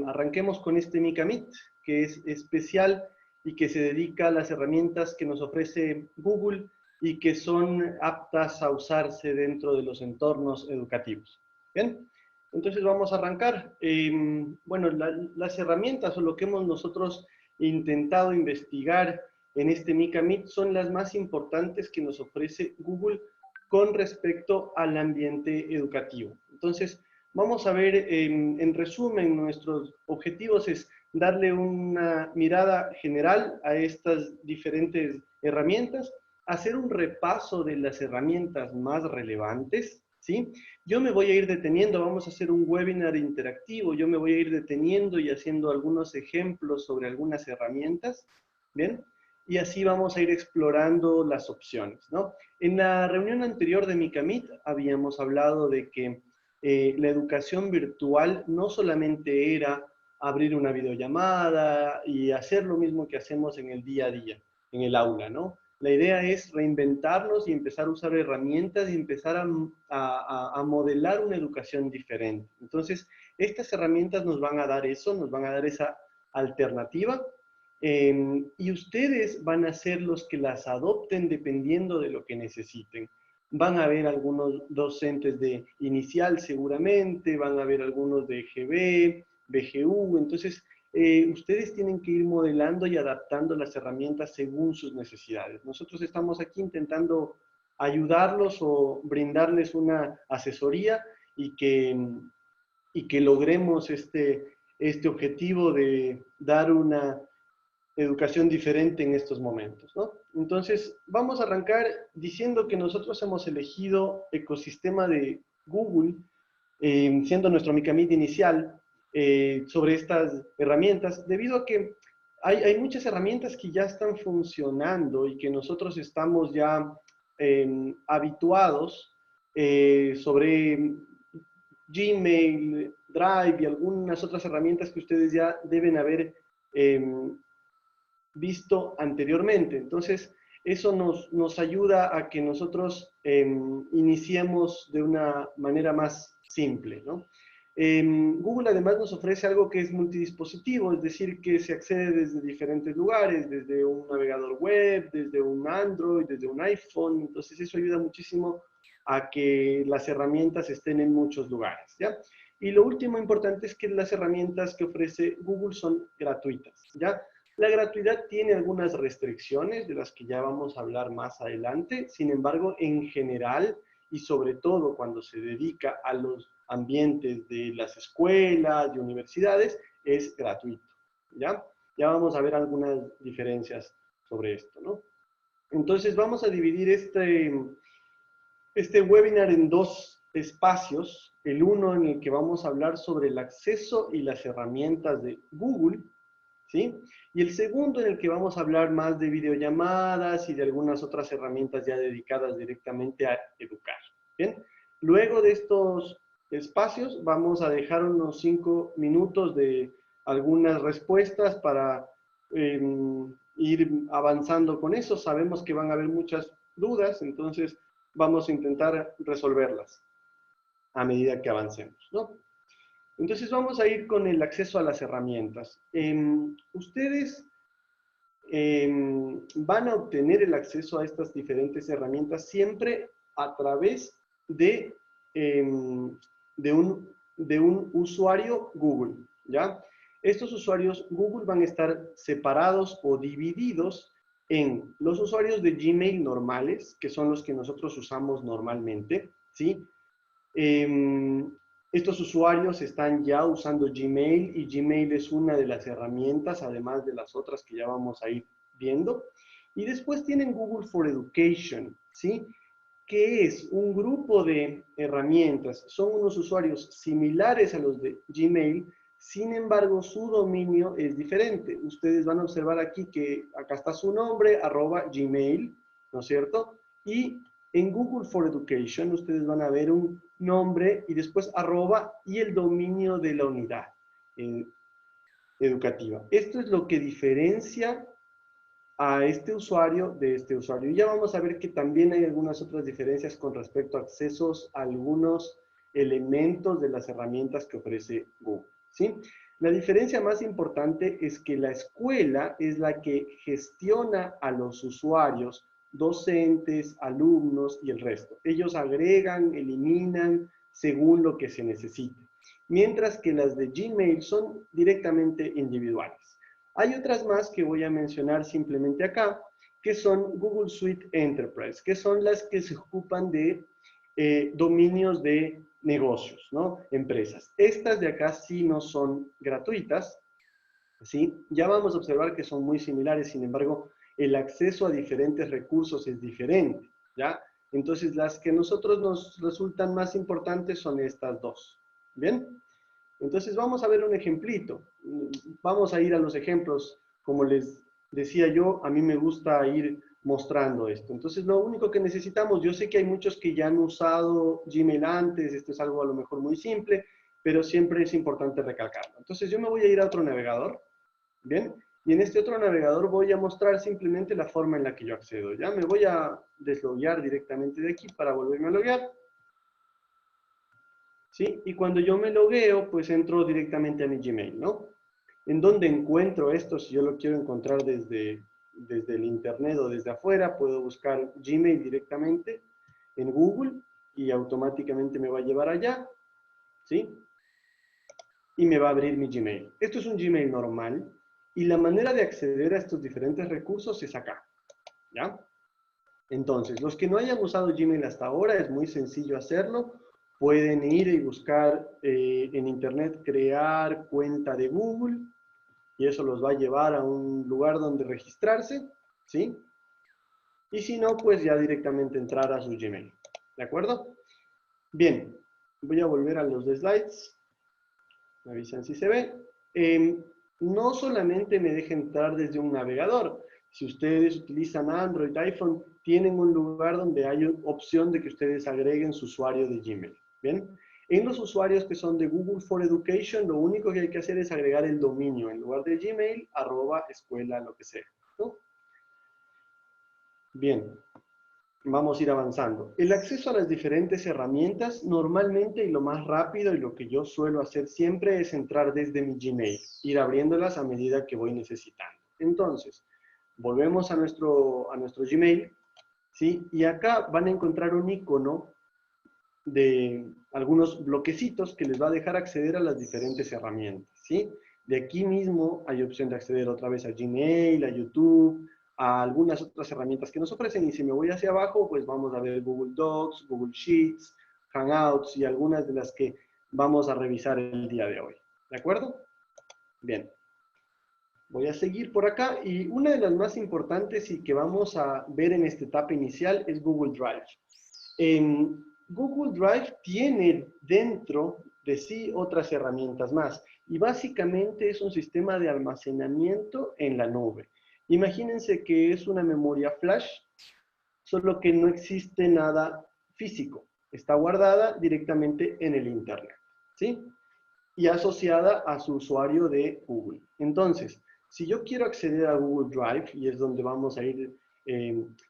arranquemos con este Mica Meet, que es especial y que se dedica a las herramientas que nos ofrece Google y que son aptas a usarse dentro de los entornos educativos. Bien, entonces vamos a arrancar. Bueno, las herramientas o lo que hemos nosotros intentado investigar en este Mica Meet son las más importantes que nos ofrece Google con respecto al ambiente educativo. Entonces, vamos a ver, en resumen, nuestros objetivos es darle una mirada general a estas diferentes herramientas, hacer un repaso de las herramientas más relevantes, ¿sí? Yo me voy a ir deteniendo, vamos a hacer un webinar interactivo, yo me voy a ir deteniendo y haciendo algunos ejemplos sobre algunas herramientas, ¿bien? Y así vamos a ir explorando las opciones, ¿no? En la reunión anterior de Mica Meet habíamos hablado de que la educación virtual no solamente era abrir una videollamada y hacer lo mismo que hacemos en el día a día, en el aula, ¿no? La idea es reinventarnos y empezar a usar herramientas y empezar a modelar una educación diferente. Entonces, estas herramientas nos van a dar eso, nos van a dar esa alternativa, y ustedes van a ser los que las adopten dependiendo de lo que necesiten. Van a haber algunos docentes de inicial seguramente, van a haber algunos de GB, BGU, entonces ustedes tienen que ir modelando y adaptando las herramientas según sus necesidades. Nosotros estamos aquí intentando ayudarlos o brindarles una asesoría y que logremos este objetivo de dar una educación diferente en estos momentos, ¿no? Entonces, vamos a arrancar diciendo que nosotros hemos elegido ecosistema de Google, siendo nuestro Mica Meet inicial, sobre estas herramientas, debido a que hay muchas herramientas que ya están funcionando y que nosotros estamos ya habituados sobre Gmail, Drive y algunas otras herramientas que ustedes ya deben haber visto anteriormente. Entonces, eso nos ayuda a que nosotros iniciemos de una manera más simple, ¿no? Google además nos ofrece algo que es multidispositivo, es decir, que se accede desde diferentes lugares, desde un navegador web, desde un Android, desde un iPhone. Entonces, eso ayuda muchísimo a que las herramientas estén en muchos lugares, ¿ya? Y lo último importante es que las herramientas que ofrece Google son gratuitas, ¿ya? La gratuidad tiene algunas restricciones de las que ya vamos a hablar más adelante. Sin embargo, en general y sobre todo cuando se dedica a los ambientes de las escuelas, de universidades, es gratuito, ¿ya? Ya vamos a ver algunas diferencias sobre esto, ¿no? Entonces vamos a dividir este webinar en dos espacios. El uno en el que vamos a hablar sobre el acceso y las herramientas de Google, ¿sí? Y el segundo en el que vamos a hablar más de videollamadas y de algunas otras herramientas ya dedicadas directamente a educar, ¿bien? Luego de estos espacios vamos a dejar unos 5 minutos de algunas respuestas para ir avanzando con eso. Sabemos que van a haber muchas dudas, entonces vamos a intentar resolverlas a medida que avancemos, ¿no? Entonces vamos a ir con el acceso a las herramientas. Ustedes van a obtener el acceso a estas diferentes herramientas siempre a través de un usuario Google, ¿ya? Estos usuarios Google van a estar separados o divididos en los usuarios de Gmail normales, que son los que nosotros usamos normalmente, ¿sí? Estos usuarios están ya usando Gmail y Gmail es una de las herramientas, además de las otras que ya vamos a ir viendo. Y después tienen Google for Education, ¿sí? Que es un grupo de herramientas. Son unos usuarios similares a los de Gmail, sin embargo, su dominio es diferente. Ustedes van a observar aquí que acá está su nombre, @gmail, ¿no es cierto? Y en Google for Education ustedes van a ver un nombre y después arroba y el dominio de la unidad educativa. Esto es lo que diferencia a este usuario de este usuario. Y ya vamos a ver que también hay algunas otras diferencias con respecto a accesos a algunos elementos de las herramientas que ofrece Google, ¿sí? La diferencia más importante es que la escuela es la que gestiona a los usuarios, docentes, alumnos y el resto. Ellos agregan, eliminan según lo que se necesite. Mientras que las de Gmail son directamente individuales. Hay otras más que voy a mencionar simplemente acá, que son Google Suite Enterprise, que son las que se ocupan de dominios de negocios, ¿no? Empresas. Estas de acá sí no son gratuitas, ¿sí? Ya vamos a observar que son muy similares, sin embargo, el acceso a diferentes recursos es diferente, ¿ya? Entonces, las que a nosotros nos resultan más importantes son estas dos, ¿bien? Entonces, vamos a ver un ejemplito. Vamos a ir a los ejemplos. Como les decía yo, a mí me gusta ir mostrando esto. Entonces, lo único que necesitamos, yo sé que hay muchos que ya han usado Gmail antes, esto es algo a lo mejor muy simple, pero siempre es importante recalcarlo. Entonces, yo me voy a ir a otro navegador, ¿bien? Y en este otro navegador voy a mostrar simplemente la forma en la que yo accedo. Ya me voy a desloguear directamente de aquí para volverme a loguear. ¿Sí? Y cuando yo me logueo, pues entro directamente a mi Gmail, ¿no? ¿En dónde encuentro esto? Si yo lo quiero encontrar desde el internet o desde afuera, puedo buscar Gmail directamente en Google y automáticamente me va a llevar allá, ¿sí? Y me va a abrir mi Gmail. Esto es un Gmail normal y la manera de acceder a estos diferentes recursos es acá, ¿ya? Entonces, los que no hayan usado Gmail hasta ahora, es muy sencillo hacerlo. Pueden ir y buscar en internet, crear cuenta de Google, y eso los va a llevar a un lugar donde registrarse, ¿sí? Y si no, pues ya directamente entrar a su Gmail, ¿de acuerdo? Bien, voy a volver a los slides. Me avisan si se ve. No solamente me deja entrar desde un navegador. Si ustedes utilizan Android, iPhone, tienen un lugar donde hay opción de que ustedes agreguen su usuario de Gmail. ¿Bien? En los usuarios que son de Google for Education, lo único que hay que hacer es agregar el dominio en lugar de Gmail, @escuela, lo que sea, ¿no? Bien, vamos a ir avanzando. El acceso a las diferentes herramientas, normalmente y lo más rápido y lo que yo suelo hacer siempre es entrar desde mi Gmail, ir abriéndolas a medida que voy necesitando. Entonces, volvemos a nuestro Gmail, ¿sí? Y acá van a encontrar un icono de algunos bloquecitos que les va a dejar acceder a las diferentes herramientas, ¿sí? De aquí mismo hay opción de acceder otra vez a Gmail, a YouTube, a algunas otras herramientas que nos ofrecen, y si me voy hacia abajo, pues vamos a ver Google Docs, Google Sheets, Hangouts y algunas de las que vamos a revisar el día de hoy. ¿De acuerdo? Bien. Voy a seguir por acá, y una de las más importantes y que vamos a ver en esta etapa inicial es Google Drive. Google Drive tiene dentro de sí otras herramientas más, y básicamente es un sistema de almacenamiento en la nube. Imagínense que es una memoria flash, solo que no existe nada físico. Está guardada directamente en el Internet, ¿sí? Y asociada a su usuario de Google. Entonces, si yo quiero acceder a Google Drive, y es donde vamos a ir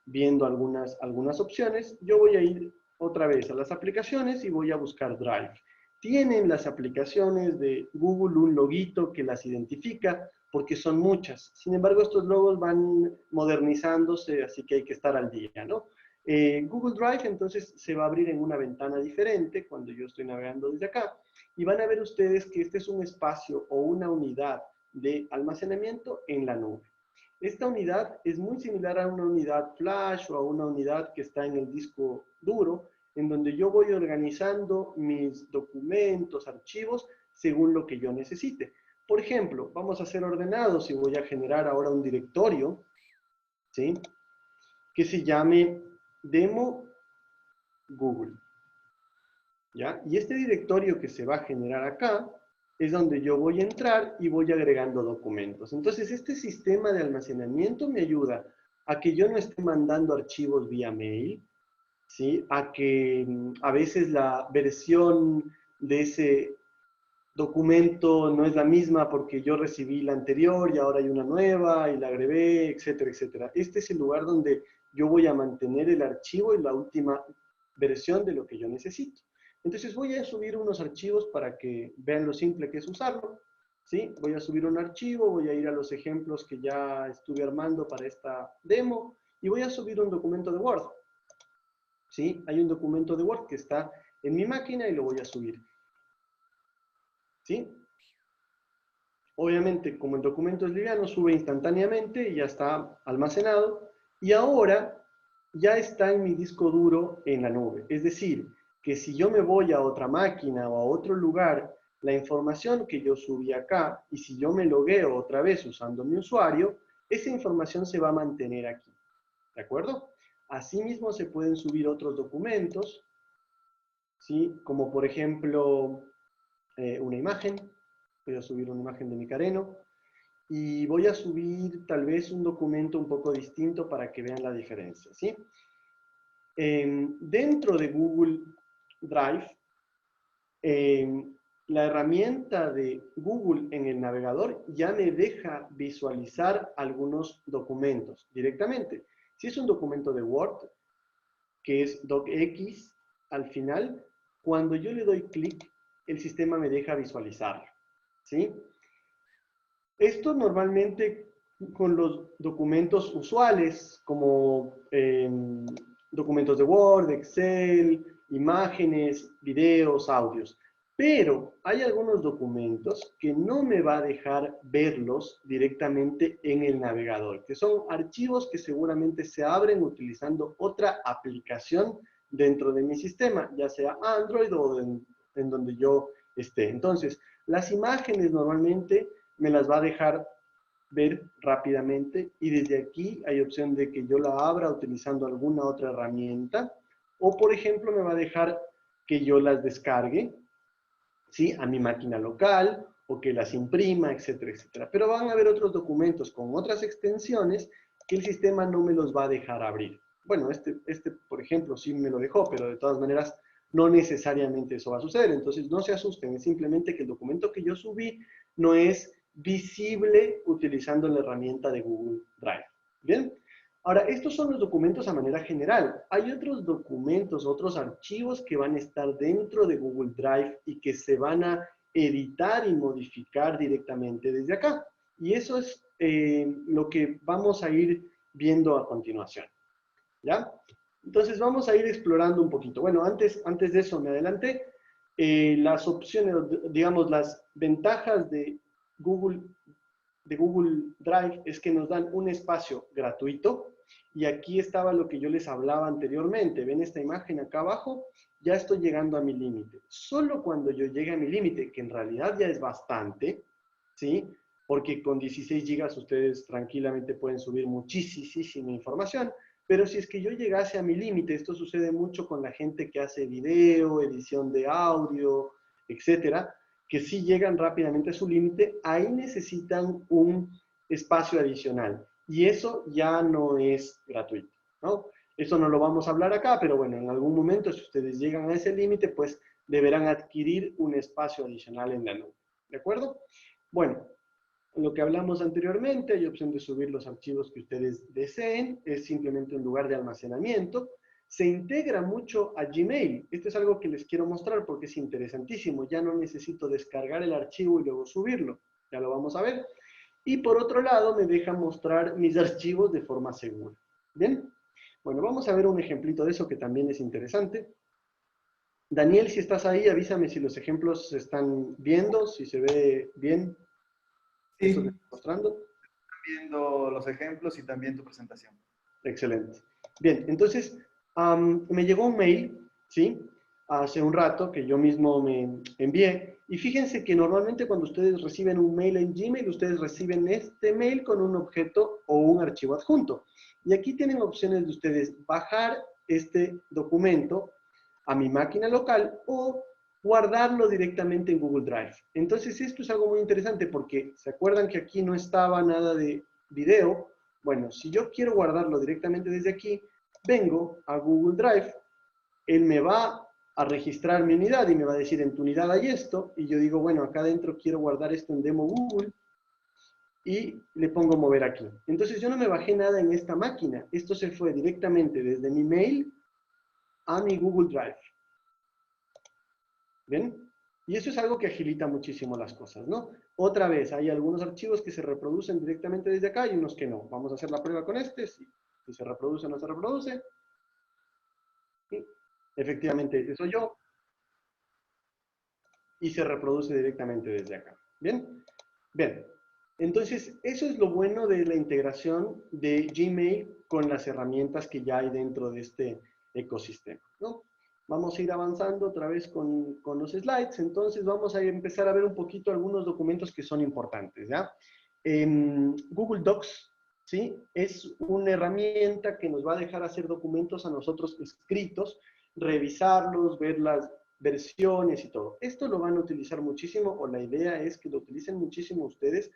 viendo algunas opciones, yo voy a ir otra vez a las aplicaciones y voy a buscar Drive. Tienen las aplicaciones de Google un loguito que las identifica, porque son muchas. Sin embargo, estos logos van modernizándose, así que hay que estar al día, ¿no? Google Drive entonces se va a abrir en una ventana diferente cuando yo estoy navegando desde acá, y van a ver ustedes que este es un espacio o una unidad de almacenamiento en la nube. Esta unidad es muy similar a una unidad flash o a una unidad que está en el disco duro, en donde yo voy organizando mis documentos, archivos, según lo que yo necesite. Por ejemplo, vamos a ser ordenados y voy a generar ahora un directorio, ¿sí? Que se llame Demo Google. ¿Ya? Y este directorio que se va a generar acá es donde yo voy a entrar y voy agregando documentos. Entonces, este sistema de almacenamiento me ayuda a que yo no esté mandando archivos vía mail, ¿sí? A que a veces la versión de ese documento no es la misma porque yo recibí la anterior y ahora hay una nueva y la agregué, etcétera, etcétera. Este es el lugar donde yo voy a mantener el archivo y la última versión de lo que yo necesito. Entonces voy a subir unos archivos para que vean lo simple que es usarlo, ¿sí? Voy a subir un archivo, voy a ir a los ejemplos que ya estuve armando para esta demo y voy a subir un documento de Word, ¿sí? Hay un documento de Word que está en mi máquina y lo voy a subir, ¿sí? Obviamente, como el documento es liviano, sube instantáneamente y ya está almacenado. Y ahora ya está en mi disco duro en la nube. Es decir, que si yo me voy a otra máquina o a otro lugar, la información que yo subí acá, y si yo me logueo otra vez usando mi usuario, esa información se va a mantener aquí. ¿De acuerdo? Asimismo, se pueden subir otros documentos, ¿sí? Como por ejemplo, una imagen. Voy a subir una imagen de mi Careno. Y voy a subir tal vez un documento un poco distinto para que vean la diferencia, ¿sí? Dentro de Google Drive, la herramienta de Google en el navegador ya me deja visualizar algunos documentos directamente. Si es un documento de Word, que es docx al final, cuando yo le doy clic, el sistema me deja visualizarlo, ¿sí? Esto normalmente con los documentos usuales, como documentos de Word, Excel, imágenes, videos, audios. Pero hay algunos documentos que no me va a dejar verlos directamente en el navegador, que son archivos que seguramente se abren utilizando otra aplicación dentro de mi sistema, ya sea Android o en donde yo esté. Entonces, las imágenes normalmente me las va a dejar ver rápidamente y desde aquí hay opción de que yo la abra utilizando alguna otra herramienta o por ejemplo me va a dejar que yo las descargue, ¿sí? A mi máquina local o que las imprima, etcétera, etcétera. Pero van a haber otros documentos con otras extensiones que el sistema no me los va a dejar abrir. Bueno, por ejemplo, sí me lo dejó, pero de todas maneras no necesariamente eso va a suceder. Entonces, no se asusten, es simplemente que el documento que yo subí no es visible utilizando la herramienta de Google Drive. ¿Bien? Ahora, estos son los documentos a manera general. Hay otros documentos, otros archivos que van a estar dentro de Google Drive y que se van a editar y modificar directamente desde acá. Y eso es lo que vamos a ir viendo a continuación. ¿Ya? Entonces vamos a ir explorando un poquito. Bueno, antes de eso me adelanté. Las opciones, digamos, las ventajas de Google Drive es que nos dan un espacio gratuito y aquí estaba lo que yo les hablaba anteriormente. ¿Ven esta imagen acá abajo? Ya estoy llegando a mi límite. Solo cuando yo llegue a mi límite, que en realidad ya es bastante, ¿sí? Porque con 16 gigas ustedes tranquilamente pueden subir muchísima información, pero si es que yo llegase a mi límite, esto sucede mucho con la gente que hace video, edición de audio, etcétera, que sí llegan rápidamente a su límite, ahí necesitan un espacio adicional. Y eso ya no es gratuito, ¿no? Eso no lo vamos a hablar acá, pero bueno, en algún momento, si ustedes llegan a ese límite, pues deberán adquirir un espacio adicional en la nube. ¿De acuerdo? Bueno, lo que hablamos anteriormente, hay opción de subir los archivos que ustedes deseen, es simplemente un lugar de almacenamiento. Se integra mucho a Gmail. Esto es algo que les quiero mostrar porque es interesantísimo. Ya no necesito descargar el archivo y luego subirlo. Ya lo vamos a ver. Y por otro lado, me deja mostrar mis archivos de forma segura. ¿Bien? Bueno, vamos a ver un ejemplito de eso que también es interesante. Daniel, si estás ahí, avísame si los ejemplos se están viendo, si se ve bien eso que Sí, estoy mostrando. viendo los ejemplos y también tu presentación. Excelente. Bien, entonces, me llegó un mail, ¿sí? Hace un rato que yo mismo me envié. Y fíjense que normalmente cuando ustedes reciben un mail en Gmail, ustedes reciben este mail con un objeto o un archivo adjunto. Y aquí tienen opciones de ustedes bajar este documento a mi máquina local o guardarlo directamente en Google Drive. Entonces, esto es algo muy interesante porque se acuerdan que aquí no estaba nada de video. Bueno, si yo quiero guardarlo directamente desde aquí, vengo a Google Drive, él me va a registrar mi unidad y me va a decir en tu unidad hay esto, y yo digo, bueno, acá adentro quiero guardar esto en demo Google, y le pongo mover aquí. Entonces yo no me bajé nada en esta máquina, esto se fue directamente desde mi mail a mi Google Drive. ¿Ven? Y eso es algo que agilita muchísimo las cosas, ¿no? Otra vez, hay algunos archivos que se reproducen directamente desde acá y unos que no. Vamos a hacer la prueba con este, si se reproduce o no se reproduce. Sí, efectivamente, ese soy yo. Y se reproduce directamente desde acá. ¿Bien? Bien. Entonces, eso es lo bueno de la integración de Gmail con las herramientas que ya hay dentro de este ecosistema, ¿no? Vamos a ir avanzando otra vez con los slides. Entonces, vamos a empezar a ver un poquito algunos documentos que son importantes, ¿ya? Google Docs, ¿sí? Es una herramienta que nos va a dejar hacer documentos a nosotros escritos, revisarlos, ver las versiones y todo. Esto lo van a utilizar muchísimo, o la idea es que lo utilicen muchísimo ustedes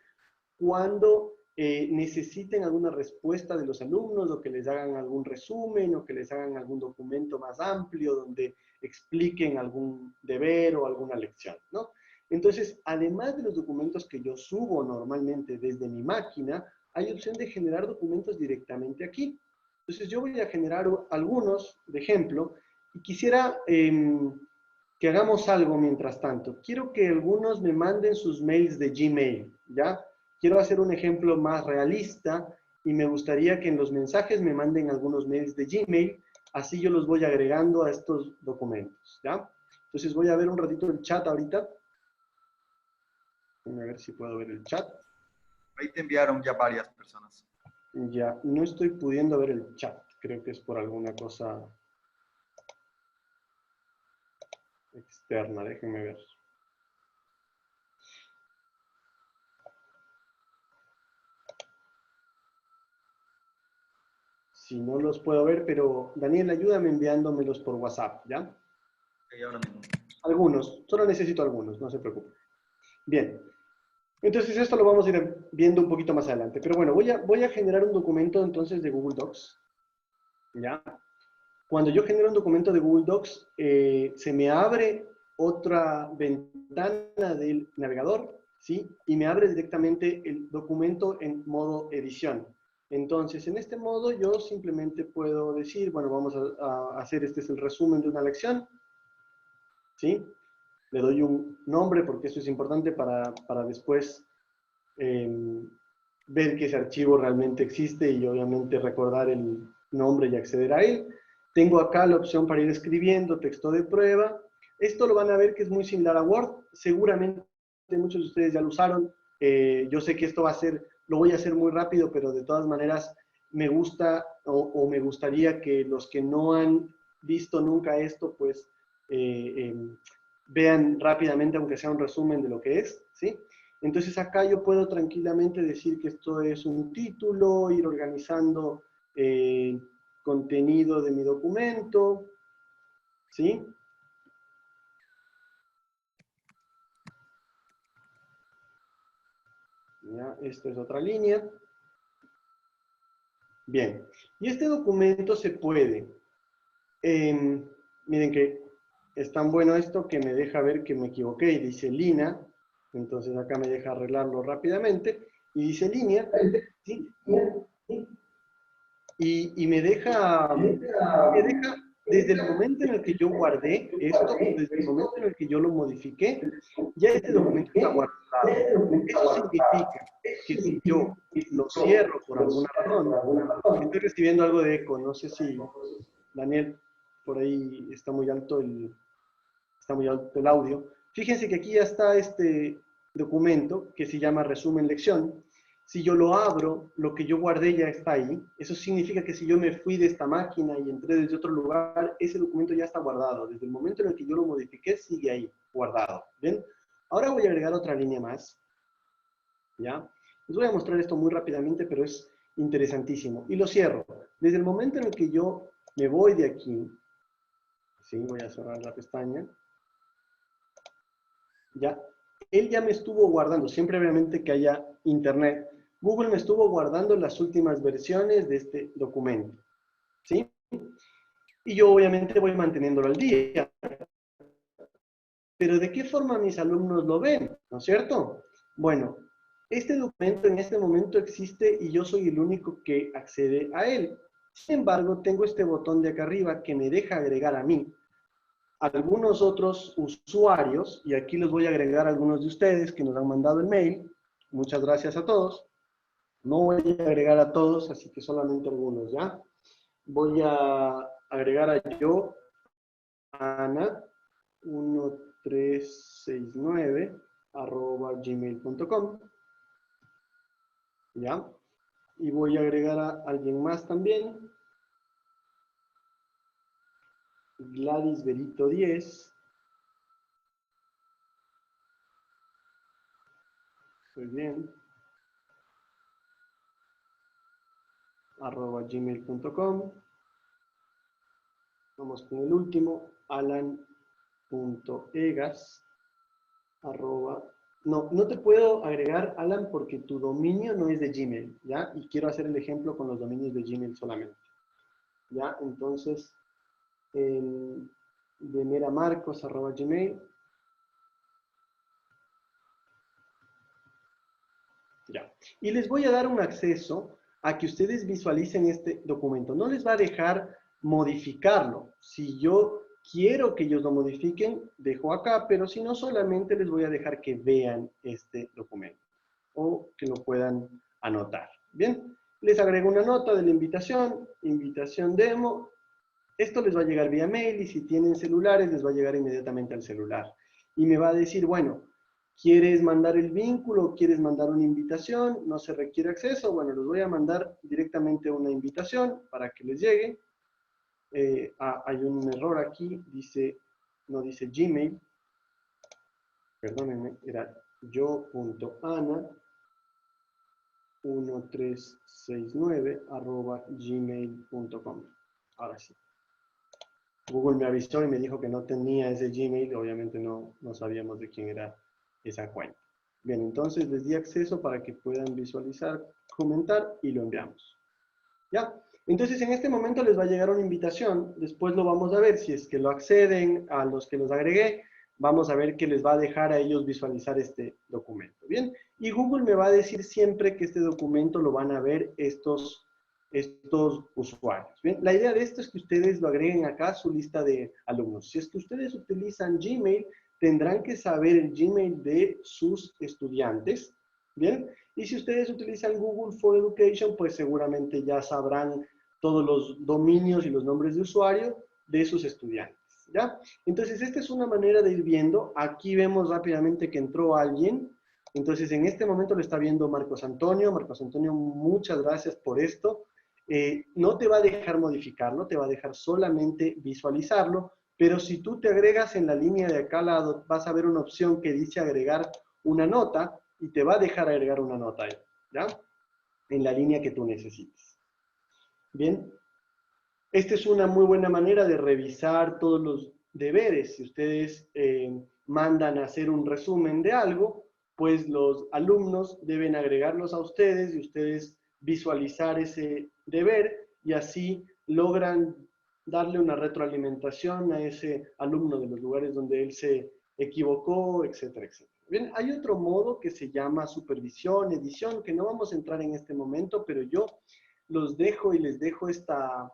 cuando necesiten alguna respuesta de los alumnos, o que les hagan algún resumen, o que les hagan algún documento más amplio donde expliquen algún deber o alguna lección, ¿no? Entonces, además de los documentos que yo subo normalmente desde mi máquina, hay opción de generar documentos directamente aquí. Entonces, yo voy a generar algunos, de ejemplo, y quisiera que hagamos algo mientras tanto. Quiero que algunos me manden sus mails de Gmail, ¿ya? Quiero hacer un ejemplo más realista y me gustaría que en los mensajes me manden algunos mails de Gmail, así yo los voy agregando a estos documentos, ¿ya? Entonces voy a ver un ratito el chat ahorita. Voy a ver si puedo ver el chat. Ahí te enviaron ya varias personas. Ya, no estoy pudiendo ver el chat. Creo que es por alguna cosa externa. Déjenme ver. Si no los puedo ver, pero Daniel, ayúdame enviándomelos por WhatsApp, ¿ya? Sí, ahora mismo. Algunos, solo necesito algunos, no se preocupe. Bien, entonces esto lo vamos a ir viendo un poquito más adelante. Pero bueno, voy a generar un documento entonces de Google Docs, ¿ya? Cuando yo genero un documento de Google Docs, se me abre otra ventana del navegador, ¿sí? Y me abre directamente el documento en modo edición. Entonces, en este modo yo simplemente puedo decir, bueno, vamos a hacer, este es el resumen de una lección, ¿sí? Le doy un nombre porque eso es importante para después ver que ese archivo realmente existe y obviamente recordar el nombre y acceder a él. Tengo acá la opción para ir escribiendo texto de prueba. Esto lo van a ver que es muy similar a Word. Seguramente muchos de ustedes ya lo usaron. Yo sé que esto lo voy a hacer muy rápido, pero de todas maneras me gusta o me gustaría que los que no han visto nunca esto, pues vean rápidamente, aunque sea un resumen de lo que es, ¿sí? Entonces acá yo puedo tranquilamente decir que esto es un título, ir organizando contenido de mi documento, ¿sí? Ya, esta es otra línea. Bien, y este documento se puede, miren que es tan bueno esto que me deja ver que me equivoqué y dice línea, entonces acá me deja arreglarlo rápidamente, y dice línea, ¿sí? Y me deja, desde el momento en el que yo guardé esto, desde el momento en el que yo lo modifiqué, ya este documento está guardado. Eso significa que si yo lo cierro por alguna razón, estoy recibiendo algo de eco, no sé si, Daniel, por ahí está muy alto el audio. Fíjense que aquí ya está este documento que se llama resumen lección. Si yo lo abro, lo que yo guardé ya está ahí. Eso significa que si yo me fui de esta máquina y entré desde otro lugar, ese documento ya está guardado. Desde el momento en el que yo lo modifiqué, sigue ahí, guardado. ¿Bien? Ahora voy a agregar otra línea más. ¿Ya? Les voy a mostrar esto muy rápidamente, pero es interesantísimo. Y lo cierro. Desde el momento en el que yo me voy de aquí, ¿sí? Voy a cerrar la pestaña. ¿Ya? Él ya me estuvo guardando, siempre obviamente que haya internet. Google me estuvo guardando las últimas versiones de este documento, ¿sí? Y yo obviamente voy manteniéndolo al día. Pero ¿de qué forma mis alumnos lo ven? ¿No es cierto? Bueno, este documento en este momento existe y yo soy el único que accede a él. Sin embargo, tengo este botón de acá arriba que me deja agregar a mí. algunos otros usuarios, y aquí les voy a agregar a algunos de ustedes que nos han mandado el mail. Muchas gracias a todos. No voy a agregar a todos, así que solamente algunos, ¿ya? Voy a agregar a yo, Ana, 1369, @gmail.com, ¿ya? Y voy a agregar a alguien más también, Gladys Berito 10. Muy bien. @gmail.com. Vamos con el último, alan.egas. No, no te puedo agregar, Alan, porque tu dominio no es de Gmail, ¿ya? Y quiero hacer el ejemplo con los dominios de Gmail solamente, ¿ya? Entonces, de meramarcos@gmail. Ya. Y les voy a dar un acceso a que ustedes visualicen este documento. No les va a dejar modificarlo. Si yo quiero que ellos lo modifiquen, dejo acá, pero si no, solamente les voy a dejar que vean este documento o que lo puedan anotar. Bien, les agrego una nota de la invitación, invitación demo. Esto les va a llegar vía mail y si tienen celulares les va a llegar inmediatamente al celular. Y me va a decir, bueno, ¿quieres mandar el vínculo? ¿Quieres mandar una invitación? ¿No se requiere acceso? Bueno, les voy a mandar directamente una invitación para que les llegue. Hay un error aquí, no dice Gmail. Perdónenme, era yo.ana1369@gmail.com. Ahora sí. Google me avisó y me dijo que no tenía ese Gmail, obviamente no sabíamos de quién era esa cuenta. Bien, entonces les di acceso para que puedan visualizar, comentar y lo enviamos. ¿Ya? Entonces en este momento les va a llegar una invitación, después lo vamos a ver, si es que lo acceden a los que los agregué, vamos a ver que les va a dejar a ellos visualizar este documento. Bien, y Google me va a decir siempre que este documento lo van a ver estos usuarios. Bien, la idea de esto es que ustedes lo agreguen acá a su lista de alumnos. Si es que ustedes utilizan Gmail, tendrán que saber el Gmail de sus estudiantes. Bien, y si ustedes utilizan Google for Education, pues seguramente ya sabrán todos los dominios y los nombres de usuario de sus estudiantes. ¿Ya? Entonces, esta es una manera de ir viendo. Aquí vemos rápidamente que entró alguien. Entonces, en este momento lo está viendo Marcos Antonio. Marcos Antonio, muchas gracias por esto. No te va a dejar modificarlo, te va a dejar solamente visualizarlo, pero si tú te agregas en la línea de acá al lado, vas a ver una opción que dice agregar una nota y te va a dejar agregar una nota ahí, ¿ya? En la línea que tú necesites. Bien, esta es una muy buena manera de revisar todos los deberes. Si ustedes mandan a hacer un resumen de algo, pues los alumnos deben agregarlos a ustedes y ustedes visualizar ese deber y así logran darle una retroalimentación a ese alumno de los lugares donde él se equivocó, etcétera, etcétera. Bien, hay otro modo que se llama supervisión, edición, que no vamos a entrar en este momento, pero yo los dejo y les dejo estas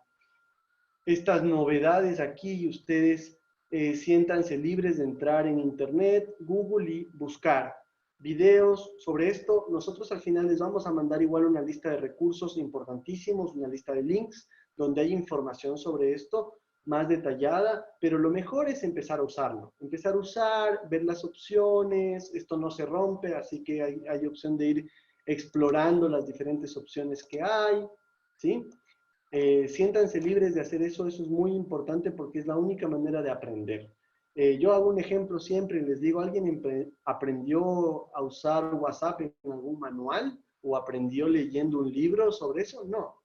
novedades aquí y ustedes siéntanse libres de entrar en internet, Google y buscar videos sobre esto. Nosotros al final les vamos a mandar igual una lista de recursos importantísimos, una lista de links donde hay información sobre esto más detallada, pero lo mejor es empezar a usarlo. Empezar a usar, ver las opciones, esto no se rompe, así que hay opción de ir explorando las diferentes opciones que hay, ¿sí? Siéntanse libres de hacer eso, eso es muy importante porque es la única manera de aprender. Yo hago un ejemplo siempre y les digo, ¿alguien aprendió a usar WhatsApp en algún manual o aprendió leyendo un libro sobre eso? No,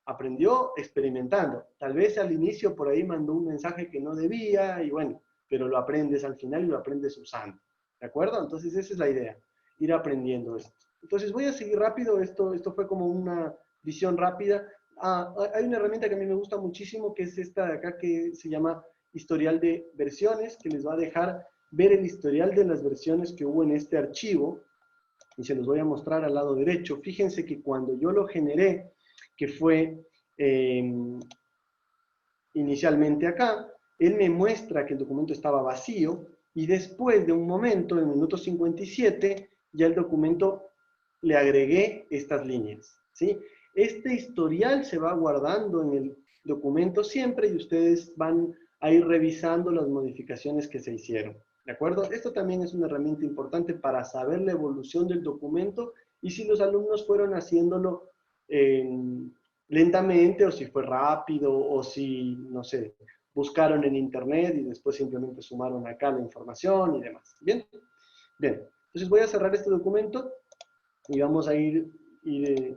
aprendió experimentando. Tal vez al inicio por ahí mandó un mensaje que no debía y bueno, pero lo aprendes al final y lo aprendes usando. ¿De acuerdo? Entonces esa es la idea, ir aprendiendo esto. Entonces voy a seguir rápido, esto fue como una visión rápida. Hay una herramienta que a mí me gusta muchísimo, que es esta de acá, que se llama historial de versiones, que les va a dejar ver el historial de las versiones que hubo en este archivo, y se los voy a mostrar al lado derecho. Fíjense que cuando yo lo generé, que fue inicialmente acá, él me muestra que el documento estaba vacío y después de un momento, en el minuto 57, ya el documento le agregué estas líneas, ¿sí? Este historial se va guardando en el documento siempre y ustedes van a ir revisando las modificaciones que se hicieron, ¿de acuerdo? Esto también es una herramienta importante para saber la evolución del documento y si los alumnos fueron haciéndolo lentamente o si fue rápido o si, no sé, buscaron en internet y después simplemente sumaron acá la información y demás. ¿Bien? Bien. Entonces voy a cerrar este documento y vamos a ir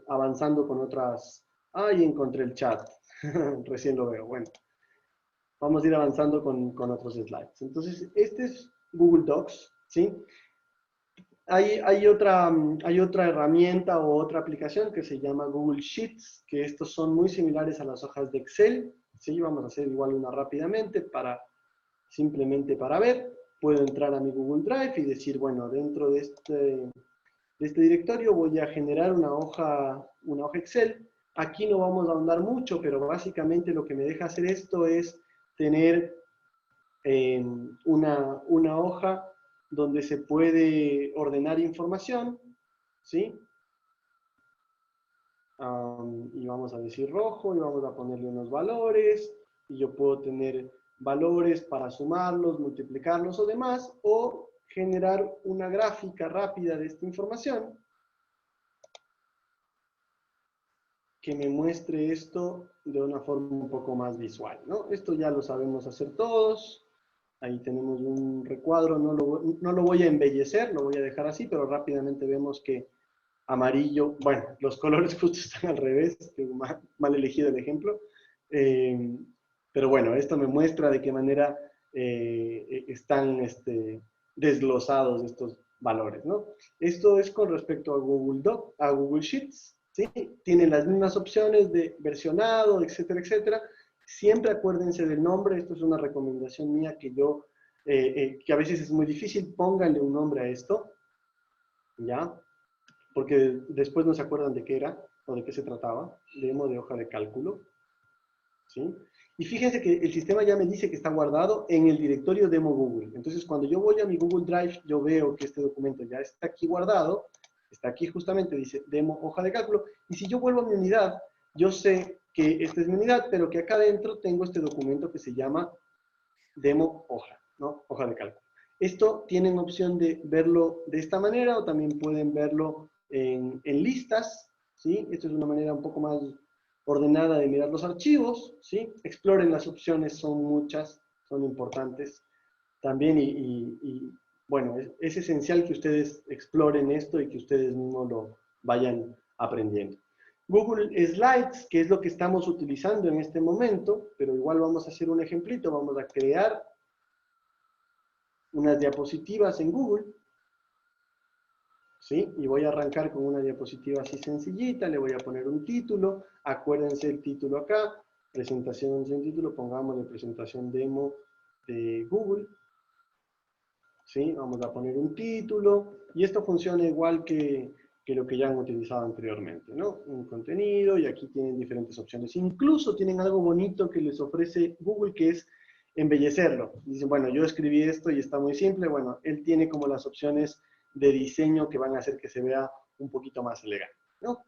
avanzando con otras... Ahí encontré el chat. Recién lo veo. Bueno, vamos a ir avanzando con otros slides. Entonces, este es Google Docs, ¿sí? Hay otra herramienta o otra aplicación que se llama Google Sheets, que estos son muy similares a las hojas de Excel, ¿sí? Vamos a hacer igual una rápidamente simplemente para ver. Puedo entrar a mi Google Drive y decir, bueno, dentro de este directorio voy a generar una hoja Excel. Aquí no vamos a ahondar mucho, pero básicamente lo que me deja hacer esto es tener una hoja donde se puede ordenar información, ¿sí? Y vamos a decir rojo, y vamos a ponerle unos valores, y yo puedo tener valores para sumarlos, multiplicarlos o demás, o generar una gráfica rápida de esta información que me muestre esto de una forma un poco más visual, ¿no? Esto ya lo sabemos hacer todos. Ahí tenemos un recuadro, no lo voy a embellecer, lo voy a dejar así, pero rápidamente vemos que amarillo, bueno, los colores justo están al revés, mal elegido el ejemplo, pero bueno, esto me muestra de qué manera están desglosados estos valores, ¿no? Esto es con respecto a a Google Sheets, ¿sí? Tienen las mismas opciones de versionado, etcétera, etcétera. Siempre acuérdense del nombre, esto es una recomendación mía que a veces es muy difícil, pónganle un nombre a esto, ¿ya? Porque después no se acuerdan de qué era o de qué se trataba, demo de hoja de cálculo, ¿sí? Y fíjense que el sistema ya me dice que está guardado en el directorio demo Google. Entonces, cuando yo voy a mi Google Drive, yo veo que este documento ya está aquí guardado, está aquí justamente, dice demo hoja de cálculo, y si yo vuelvo a mi unidad, yo sé que esta es mi unidad, pero que acá adentro tengo este documento que se llama demo hoja, ¿no? Hoja de cálculo. Esto tienen opción de verlo de esta manera o también pueden verlo en listas, ¿sí? Esto es una manera un poco más ordenada de mirar los archivos, ¿sí? Exploren las opciones, son muchas, son importantes también bueno, es esencial que ustedes exploren esto y que ustedes mismos lo vayan aprendiendo. Google Slides, que es lo que estamos utilizando en este momento, pero igual vamos a hacer un ejemplito, vamos a crear unas diapositivas en Google, ¿sí? Y voy a arrancar con una diapositiva así sencillita, le voy a poner un título, acuérdense el título acá, presentación sin título, pongámosle presentación demo de Google, ¿sí? Vamos a poner un título, y esto funciona igual que lo que ya han utilizado anteriormente, ¿no? Un contenido, y aquí tienen diferentes opciones. Incluso tienen algo bonito que les ofrece Google, que es embellecerlo. Dicen, bueno, yo escribí esto y está muy simple, bueno, él tiene como las opciones de diseño que van a hacer que se vea un poquito más elegante, ¿no?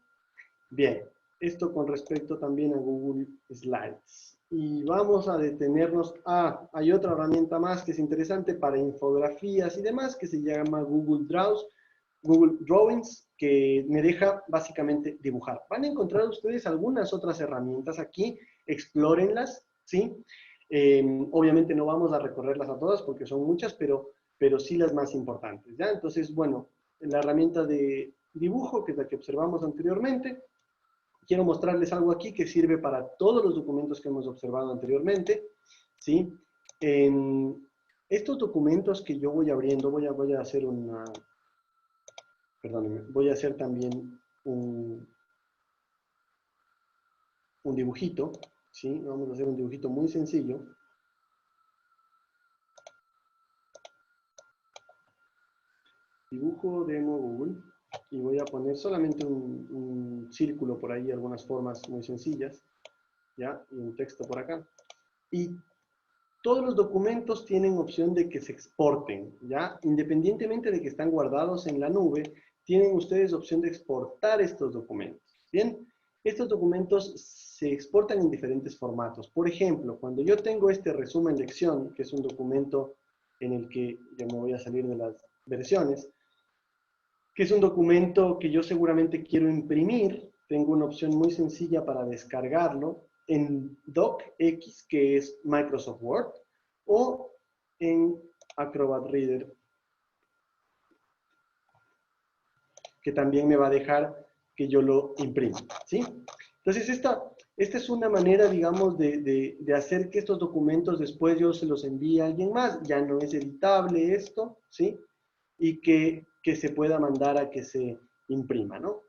Bien, esto con respecto también a Google Slides. Y vamos a detenernos, hay otra herramienta más que es interesante para infografías y demás, que se llama Google Drawings, que me deja básicamente dibujar. Van a encontrar ustedes algunas otras herramientas aquí, explórenlas, ¿sí? Obviamente no vamos a recorrerlas a todas porque son muchas, pero sí las más importantes, ¿ya? Entonces, bueno, la herramienta de dibujo, que es la que observamos anteriormente, quiero mostrarles algo aquí que sirve para todos los documentos que hemos observado anteriormente, ¿sí? En estos documentos que yo voy abriendo, voy a hacer perdónenme, voy a hacer también un dibujito, ¿sí? Vamos a hacer un dibujito muy sencillo. Dibujo demo Google, y voy a poner solamente un círculo por ahí, algunas formas muy sencillas, ¿ya? Y un texto por acá. Y Todos los documentos tienen opción de que se exporten, ¿ya? Independientemente de que están guardados en la nube, tienen ustedes opción de exportar estos documentos, ¿bien? Estos documentos se exportan en diferentes formatos. Por ejemplo, cuando yo tengo este resumen lección, que es un documento en el que yo me voy a salir de las versiones, que es un documento que yo seguramente quiero imprimir, tengo una opción muy sencilla para descargarlo en DocX, que es Microsoft Word, o en Acrobat Reader, que también me va a dejar que yo lo imprima, ¿sí? Entonces, esta es una manera, digamos, de hacer que estos documentos después yo se los envíe a alguien más. Ya no es editable esto, ¿sí? Y que se pueda mandar a que se imprima, ¿no?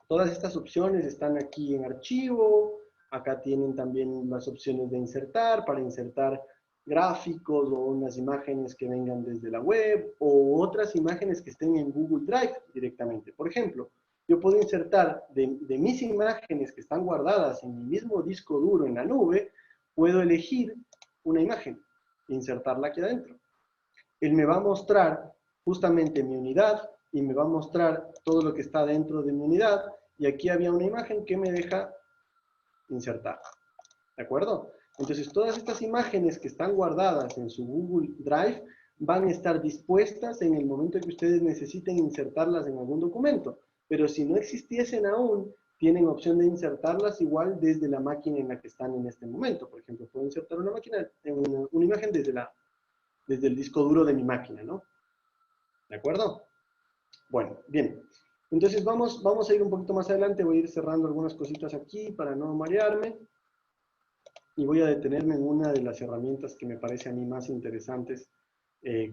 Todas estas opciones están aquí en archivo. Acá tienen también las opciones de insertar, para insertar gráficos o unas imágenes que vengan desde la web o otras imágenes que estén en Google Drive directamente. Por ejemplo, yo puedo insertar de mis imágenes que están guardadas en mi mismo disco duro en la nube, puedo elegir una imagen e insertarla aquí adentro. Él me va a mostrar justamente mi unidad y me va a mostrar todo lo que está dentro de mi unidad. Y aquí había una imagen que me deja insertar. ¿De acuerdo? Entonces, todas estas imágenes que están guardadas en su Google Drive van a estar dispuestas en el momento que ustedes necesiten insertarlas en algún documento. Pero si no existiesen aún, tienen opción de insertarlas igual desde la máquina en la que están en este momento. Por ejemplo, puedo insertar una imagen desde el disco duro de mi máquina, ¿no? ¿De acuerdo? Bueno, bien. Entonces vamos a ir un poquito más adelante. Voy a ir cerrando algunas cositas aquí para no marearme. Y voy a detenerme en una de las herramientas que me parece a mí más interesantes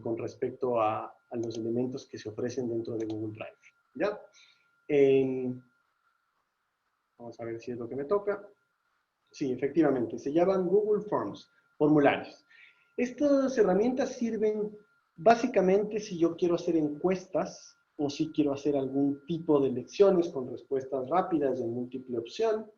con respecto a los elementos que se ofrecen dentro de Google Drive. ¿Ya? Vamos a ver si es lo que me toca. Sí, efectivamente. Se llaman Google Forms, formularios. Estas herramientas sirven básicamente si yo quiero hacer encuestas o si quiero hacer algún tipo de lecciones con respuestas rápidas de múltiple opción,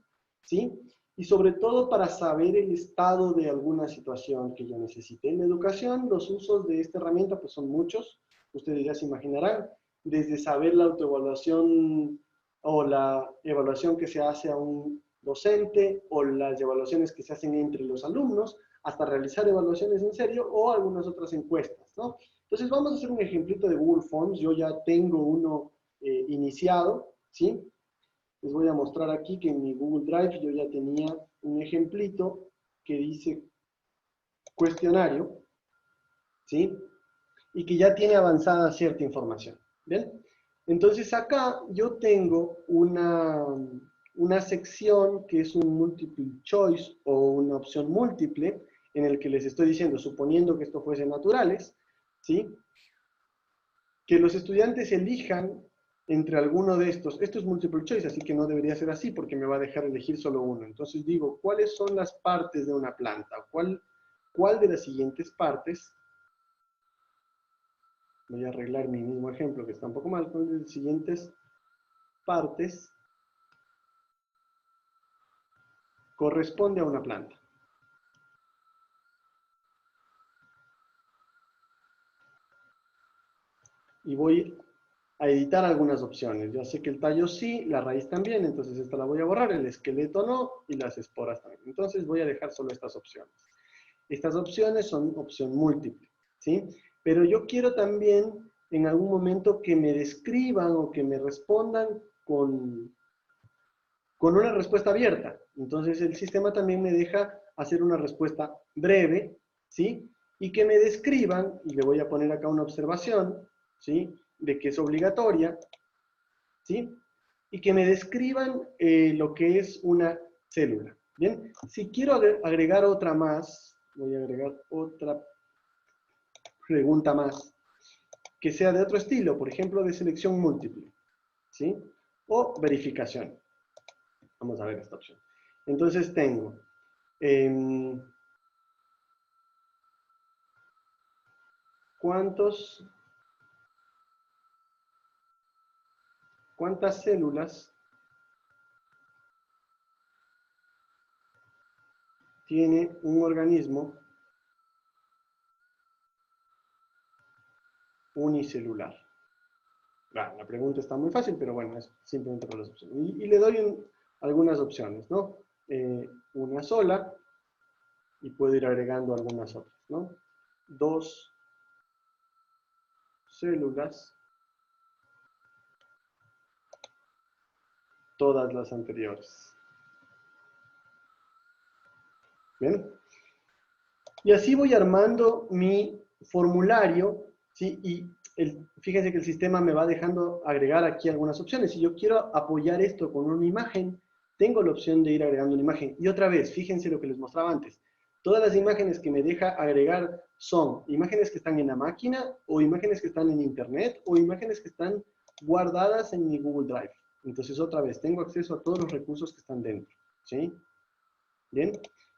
¿sí? Y sobre todo para saber el estado de alguna situación que yo necesite. En la educación, los usos de esta herramienta pues son muchos, ustedes ya se imaginarán, desde saber la autoevaluación o la evaluación que se hace a un docente o las evaluaciones que se hacen entre los alumnos, hasta realizar evaluaciones en serio o algunas otras encuestas, ¿no? Entonces vamos a hacer un ejemplito de Google Forms. Yo ya tengo uno iniciado, ¿sí? Les voy a mostrar aquí que en mi Google Drive yo ya tenía un ejemplito que dice cuestionario, ¿sí? Y que ya tiene avanzada cierta información, ¿bien? Entonces acá yo tengo una sección que es un multiple choice o una opción múltiple en el que les estoy diciendo, suponiendo que esto fuese naturales, ¿sí? Que los estudiantes elijan entre alguno de estos. Esto es multiple choice, así que no debería ser así porque me va a dejar elegir solo uno. Entonces digo, ¿cuáles son las partes de una planta? ¿Cuál de las siguientes partes? Voy a arreglar mi mismo ejemplo que está un poco mal. ¿Cuál de las siguientes partes corresponde a una planta? Y voy a editar algunas opciones. Yo sé que el tallo sí, la raíz también, entonces esta la voy a borrar, el esqueleto no, y las esporas también. Entonces voy a dejar solo estas opciones. Estas opciones son opción múltiple, ¿sí? Pero yo quiero también en algún momento que me describan o que me respondan con una respuesta abierta. Entonces el sistema también me deja hacer una respuesta breve, ¿sí? Y que me describan, y le voy a poner acá una observación, ¿sí? De que es obligatoria, ¿sí? Y que me describan lo que es una célula. Bien, si quiero agregar otra más, voy a agregar otra pregunta más, que sea de otro estilo, por ejemplo, de selección múltiple, ¿sí? O verificación. Vamos a ver esta opción. Entonces tengo, ¿cuántas células tiene un organismo unicelular. Bueno, la pregunta está muy fácil, pero bueno, es simplemente por las opciones. Y le doy algunas opciones, ¿no? Una sola, y puedo ir agregando algunas otras, ¿no? 2 células, todas las anteriores. ¿Bien? Y así voy armando mi formulario, ¿sí? Y fíjense que el sistema me va dejando agregar aquí algunas opciones. Si yo quiero apoyar esto con una imagen, tengo la opción de ir agregando una imagen. Y otra vez, fíjense lo que les mostraba antes. Todas las imágenes que me deja agregar son imágenes que están en la máquina, o imágenes que están en internet, o imágenes que están guardadas en mi Google Drive. Entonces, otra vez, tengo acceso a todos los recursos que están dentro, ¿sí? ¿Bien?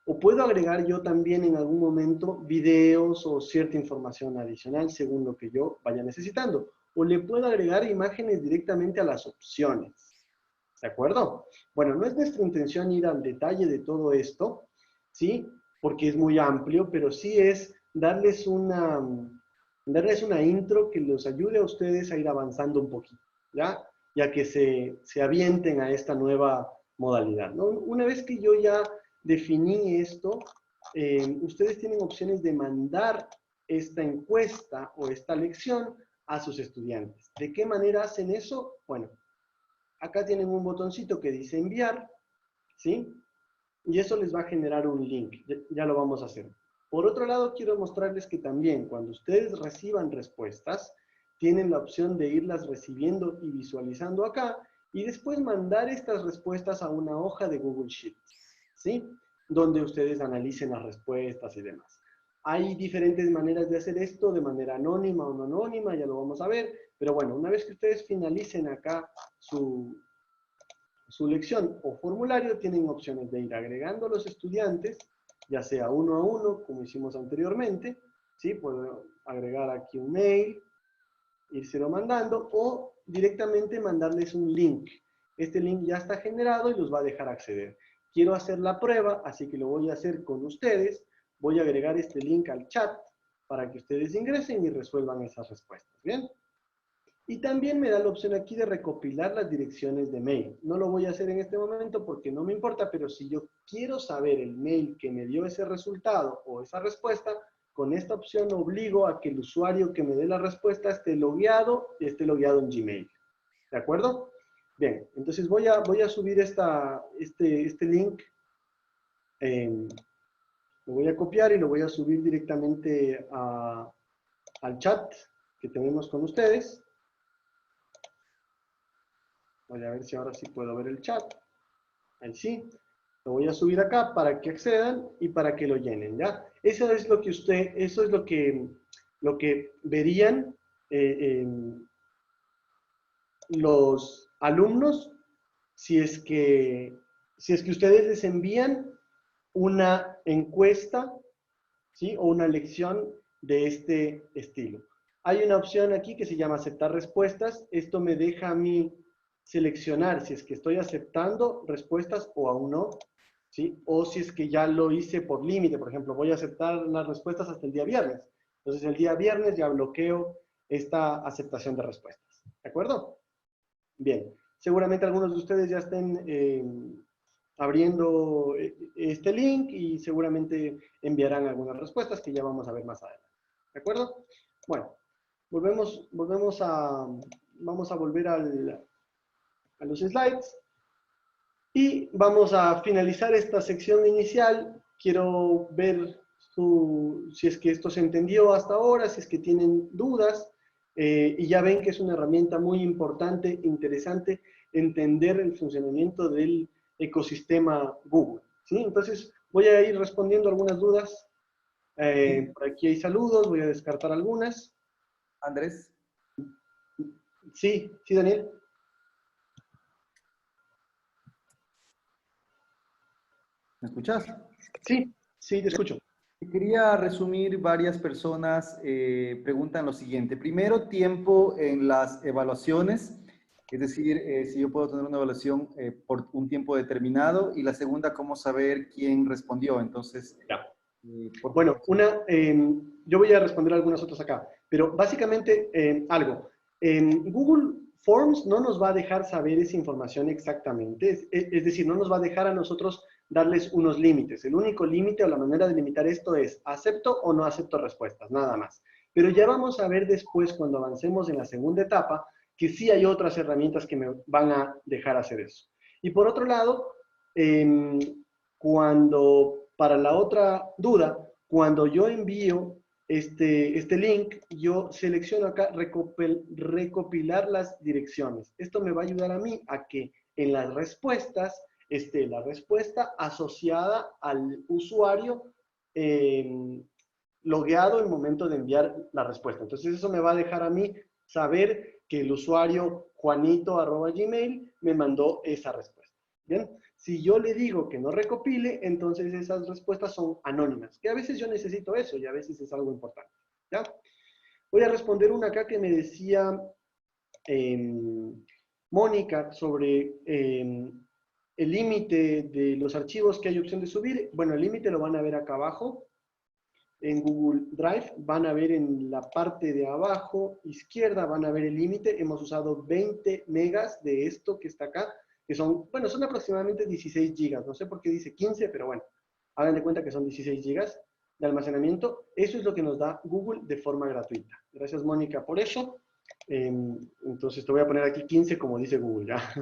O puedo agregar yo también en algún momento videos o cierta información adicional según lo que yo vaya necesitando. O le puedo agregar imágenes directamente a las opciones. ¿De acuerdo? Bueno, no es nuestra intención ir al detalle de todo esto, ¿sí? Porque es muy amplio, pero sí es darles una intro que los ayude a ustedes a ir avanzando un poquito, ¿ya? Ya que se avienten a esta nueva modalidad, ¿no? Una vez que yo ya definí esto, ustedes tienen opciones de mandar esta encuesta o esta lección a sus estudiantes. ¿De qué manera hacen eso? Bueno, acá tienen un botoncito que dice enviar, ¿sí? Y eso les va a generar un link. Ya lo vamos a hacer. Por otro lado, quiero mostrarles que también cuando ustedes reciban respuestas, tienen la opción de irlas recibiendo y visualizando acá, y después mandar estas respuestas a una hoja de Google Sheets, ¿sí? Donde ustedes analicen las respuestas y demás. Hay diferentes maneras de hacer esto, de manera anónima o no anónima, ya lo vamos a ver, pero bueno, una vez que ustedes finalicen acá su lección o formulario, tienen opciones de ir agregando a los estudiantes, ya sea uno a uno, como hicimos anteriormente, ¿sí? Puedo agregar aquí un mail, írselo mandando, o directamente mandarles un link. Este link ya está generado y los va a dejar acceder. Quiero hacer la prueba, así que lo voy a hacer con ustedes. Voy a agregar este link al chat para que ustedes ingresen y resuelvan esas respuestas, ¿bien? Y también me da la opción aquí de recopilar las direcciones de mail. No lo voy a hacer en este momento porque no me importa, pero si yo quiero saber el mail que me dio ese resultado o esa respuesta, con esta opción obligo a que el usuario que me dé la respuesta esté logueado en Gmail. ¿De acuerdo? Bien, entonces voy a subir este link. Lo voy a copiar y lo voy a subir directamente al chat que tenemos con ustedes. Voy a ver si ahora sí puedo ver el chat. Ahí sí. Lo voy a subir acá para que accedan y para que lo llenen, ¿ya? Eso es lo que verían los alumnos si es que ustedes les envían una encuesta, ¿sí? O una lección de este estilo. Hay una opción aquí que se llama aceptar respuestas. Esto me deja a mí seleccionar si es que estoy aceptando respuestas o aún no, ¿sí? O si es que ya lo hice por límite, por ejemplo, voy a aceptar las respuestas hasta el día viernes. Entonces el día viernes ya bloqueo esta aceptación de respuestas. ¿De acuerdo? Bien. Seguramente algunos de ustedes ya estén abriendo este link y seguramente enviarán algunas respuestas que ya vamos a ver más adelante. ¿De acuerdo? Bueno, vamos a volver a los slides y vamos a finalizar esta sección inicial. Quiero ver si es que esto se entendió hasta ahora, si es que tienen dudas, y ya ven que es una herramienta muy importante, interesante, entender el funcionamiento del ecosistema Google, ¿sí? Entonces voy a ir respondiendo algunas dudas. Por aquí hay saludos, voy a descartar algunas. Andrés. Sí, Daniel. ¿Me escuchas? Sí, te escucho. Quería resumir, varias personas preguntan lo siguiente. Primero, tiempo en las evaluaciones, es decir, si yo puedo tener una evaluación por un tiempo determinado. Y la segunda, cómo saber quién respondió. Entonces, bueno, yo voy a responder algunas otras acá. Pero básicamente, Google Forms no nos va a dejar saber esa información exactamente, es decir, no nos va a dejar a nosotros darles unos límites. El único límite o la manera de limitar esto es acepto o no acepto respuestas, nada más. Pero ya vamos a ver después, cuando avancemos en la segunda etapa, que sí hay otras herramientas que me van a dejar hacer eso. Y por otro lado, para la otra duda, cuando yo envío este link, yo selecciono acá recopilar las direcciones. Esto me va a ayudar a mí a que en las respuestas esté la respuesta asociada al usuario logueado en el momento de enviar la respuesta. Entonces eso me va a dejar a mí saber que el usuario juanito@gmail me mandó esa respuesta. ¿Bien? Si yo le digo que no recopile, entonces esas respuestas son anónimas, que a veces yo necesito eso y a veces es algo importante. ¿Ya? Voy a responder una acá que me decía Mónica sobre el límite de los archivos que hay opción de subir. Bueno, el límite lo van a ver acá abajo. En Google Drive van a ver en la parte de abajo izquierda, van a ver el límite. Hemos usado 20 megas de esto que está acá, que son, bueno, son aproximadamente 16 gigas. No sé por qué dice 15, pero bueno, hagan de cuenta que son 16 gigas de almacenamiento. Eso es lo que nos da Google de forma gratuita. Gracias, Mónica, por eso. Entonces te voy a poner aquí 15 como dice Google, ¿ya?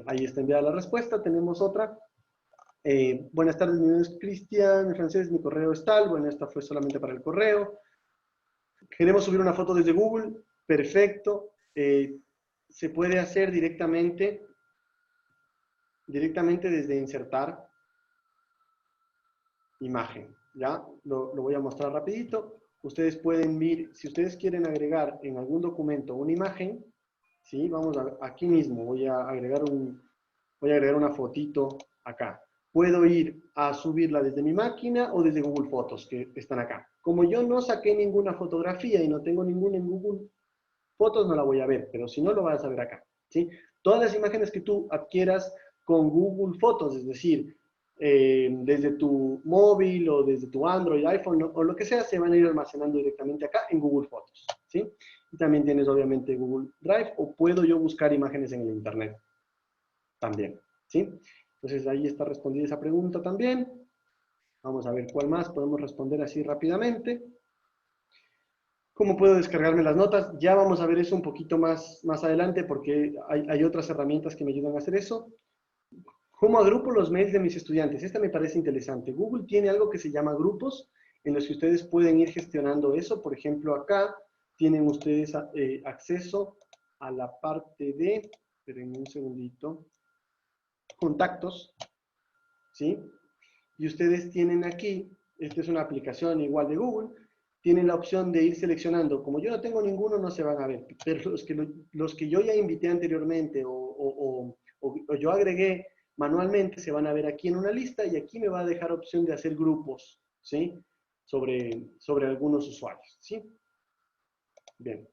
Ahí está enviada la respuesta. Tenemos otra. Buenas tardes, mi nombre es Cristian, en francés, mi correo es tal. Bueno, esta fue solamente para el correo. Queremos subir una foto desde Google. Perfecto. Se puede hacer directamente desde insertar imagen. ¿Ya? Lo voy a mostrar rapidito. Ustedes pueden ver, si ustedes quieren agregar en algún documento una imagen, ¿sí? Vamos aquí mismo, voy a agregar una fotito acá. Puedo ir a subirla desde mi máquina o desde Google Fotos, que están acá. Como yo no saqué ninguna fotografía y no tengo ninguna en Google Fotos, no la voy a ver, pero si no, lo vas a ver acá, ¿sí? Todas las imágenes que tú adquieras con Google Fotos, es decir, desde tu móvil o desde tu Android, iPhone o lo que sea, se van a ir almacenando directamente acá en Google Fotos, ¿sí? Y también tienes obviamente Google Drive o puedo yo buscar imágenes en el Internet también, ¿sí? Entonces ahí está respondida esa pregunta también. Vamos a ver cuál más podemos responder así rápidamente. ¿Cómo puedo descargarme las notas? Ya vamos a ver eso un poquito más adelante porque hay otras herramientas que me ayudan a hacer eso. ¿Cómo agrupo los mails de mis estudiantes? Esta me parece interesante. Google tiene algo que se llama grupos en los que ustedes pueden ir gestionando eso. Por ejemplo, acá tienen ustedes acceso a la parte de, espérenme un segundito, contactos, ¿sí? Y ustedes tienen aquí, esta es una aplicación igual de Google, tienen la opción de ir seleccionando. Como yo no tengo ninguno, no se van a ver, pero los que yo ya invité anteriormente o yo agregué manualmente se van a ver aquí en una lista y aquí me va a dejar opción de hacer grupos, ¿sí? Sobre algunos usuarios, ¿sí? Bien.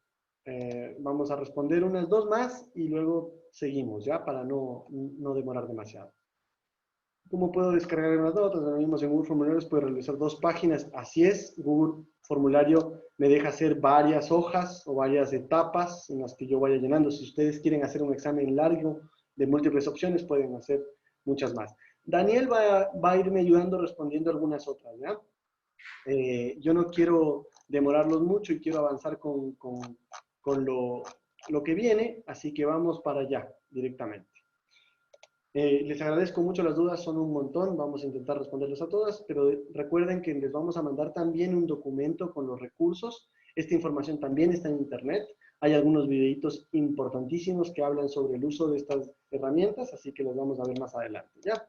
Vamos a responder unas dos más y luego seguimos, ¿ya? Para no demorar demasiado. ¿Cómo puedo descargar las notas? Ahora mismo en Google Formularios puedo realizar 2 páginas. Así es, Google Formulario me deja hacer varias hojas o varias etapas en las que yo vaya llenando. Si ustedes quieren hacer un examen largo de múltiples opciones, pueden hacer muchas más. Daniel va a irme ayudando respondiendo algunas otras, ¿ya? Yo no quiero demorarlos mucho y quiero avanzar con lo que viene, así que vamos para allá directamente. Les agradezco mucho las dudas, son un montón, vamos a intentar responderles a todas, pero recuerden que les vamos a mandar también un documento con los recursos. Esta información también está en internet. Hay algunos videitos importantísimos que hablan sobre el uso de estas herramientas, así que los vamos a ver más adelante, ¿ya?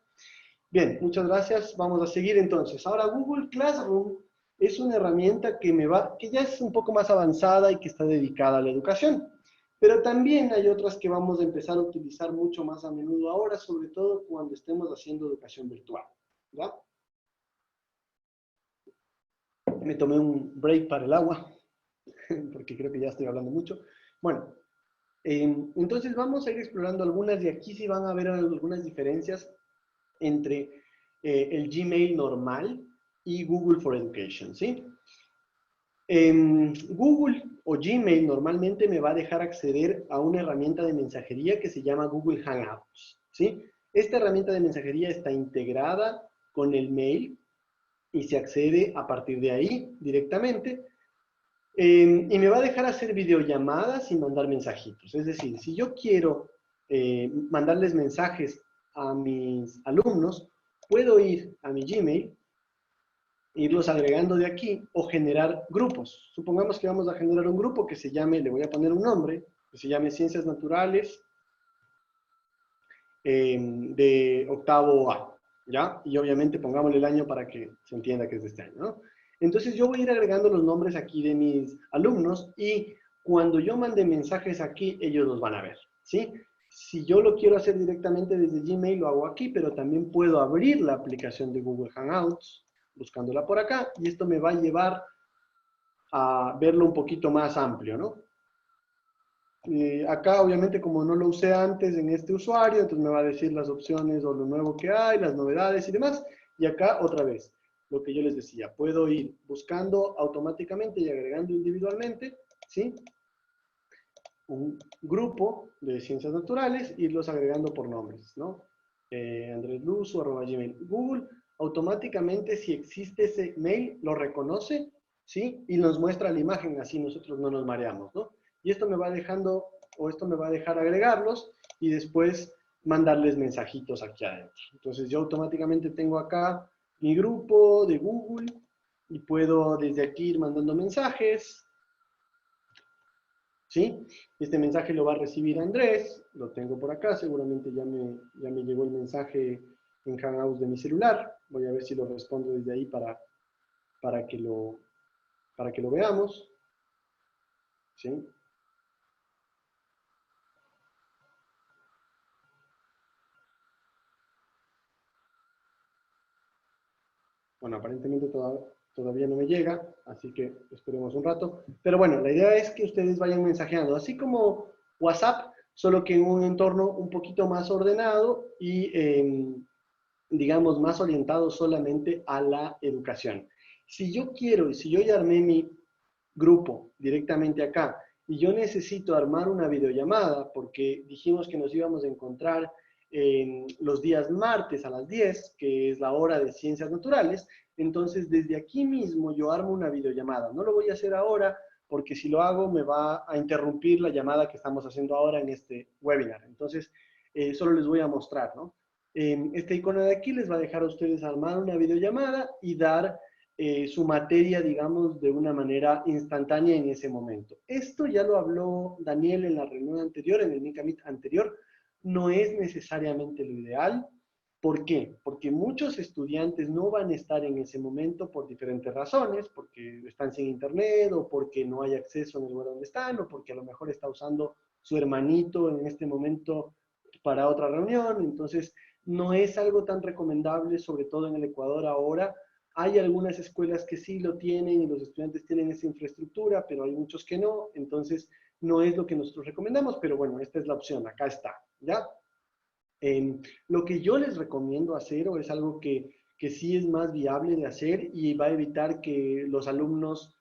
Bien, muchas gracias. Vamos a seguir entonces. Ahora, Google Classroom es una herramienta que ya es un poco más avanzada y que está dedicada a la educación. Pero también hay otras que vamos a empezar a utilizar mucho más a menudo ahora, sobre todo cuando estemos haciendo educación virtual, ¿ya? Me tomé un break para el agua, porque creo que ya estoy hablando mucho. Bueno, entonces vamos a ir explorando algunas, y aquí sí van a ver algunas diferencias entre el Gmail normal y Google for Education, ¿sí? Google o Gmail normalmente me va a dejar acceder a una herramienta de mensajería que se llama Google Hangouts, ¿sí? Esta herramienta de mensajería está integrada con el mail y se accede a partir de ahí directamente. Y me va a dejar hacer videollamadas y mandar mensajitos. Es decir, si yo quiero mandarles mensajes a mis alumnos, puedo ir a mi Gmail, irlos agregando de aquí o generar grupos. Supongamos que vamos a generar un grupo que se llame, le voy a poner un nombre, que se llame Ciencias Naturales de octavo A, ¿ya? Y obviamente pongámosle el año para que se entienda que es de este año, ¿no? Entonces yo voy a ir agregando los nombres aquí de mis alumnos y cuando yo mande mensajes aquí, ellos los van a ver, ¿sí? Si yo lo quiero hacer directamente desde Gmail, lo hago aquí, pero también puedo abrir la aplicación de Google Hangouts, buscándola por acá, y esto me va a llevar a verlo un poquito más amplio, ¿no? Acá, obviamente, como no lo usé antes en este usuario, entonces me va a decir las opciones o lo nuevo que hay, las novedades y demás. Y acá, otra vez, lo que yo les decía, puedo ir buscando automáticamente y agregando individualmente, ¿sí? Un grupo de ciencias naturales, irlos agregando por nombres, ¿no? Andrés Luzo, @gmail. Google automáticamente, si existe ese mail, lo reconoce, ¿sí? Y nos muestra la imagen, así nosotros no nos mareamos, ¿no? Y esto me va dejando, o esto me va a dejar agregarlos y después mandarles mensajitos aquí adentro. Entonces yo automáticamente tengo acá mi grupo de Google y puedo desde aquí ir mandando mensajes, ¿sí? Este mensaje lo va a recibir Andrés, lo tengo por acá, seguramente ya me llegó el mensaje en Hangouts de mi celular. Voy a ver si lo respondo desde ahí para que lo veamos, ¿sí? Bueno, aparentemente todavía no me llega, así que esperemos un rato. Pero bueno, la idea es que ustedes vayan mensajeando, así como WhatsApp, solo que en un entorno un poquito más ordenado y, digamos, más orientado solamente a la educación. Si yo quiero, y si yo ya armé mi grupo directamente acá, y yo necesito armar una videollamada, porque dijimos que nos íbamos a encontrar en los días martes a las 10, que es la hora de ciencias naturales, entonces desde aquí mismo yo armo una videollamada. No lo voy a hacer ahora, porque si lo hago me va a interrumpir la llamada que estamos haciendo ahora en este webinar. Entonces, solo les voy a mostrar, ¿no? Este icono de aquí les va a dejar a ustedes armar una videollamada y dar su materia, digamos, de una manera instantánea en ese momento. Esto ya lo habló Daniel en la reunión anterior, en el Mica Meet anterior, no es necesariamente lo ideal. ¿Por qué? Porque muchos estudiantes no van a estar en ese momento por diferentes razones, porque están sin internet o porque no hay acceso en el lugar donde están o porque a lo mejor está usando su hermanito en este momento para otra reunión. Entonces, no es algo tan recomendable, sobre todo en el Ecuador ahora. Hay algunas escuelas que sí lo tienen y los estudiantes tienen esa infraestructura, pero hay muchos que no. Entonces, no es lo que nosotros recomendamos, pero bueno, esta es la opción, acá está, ¿ya? Lo que yo les recomiendo hacer, o es algo que sí es más viable de hacer y va a evitar que los alumnos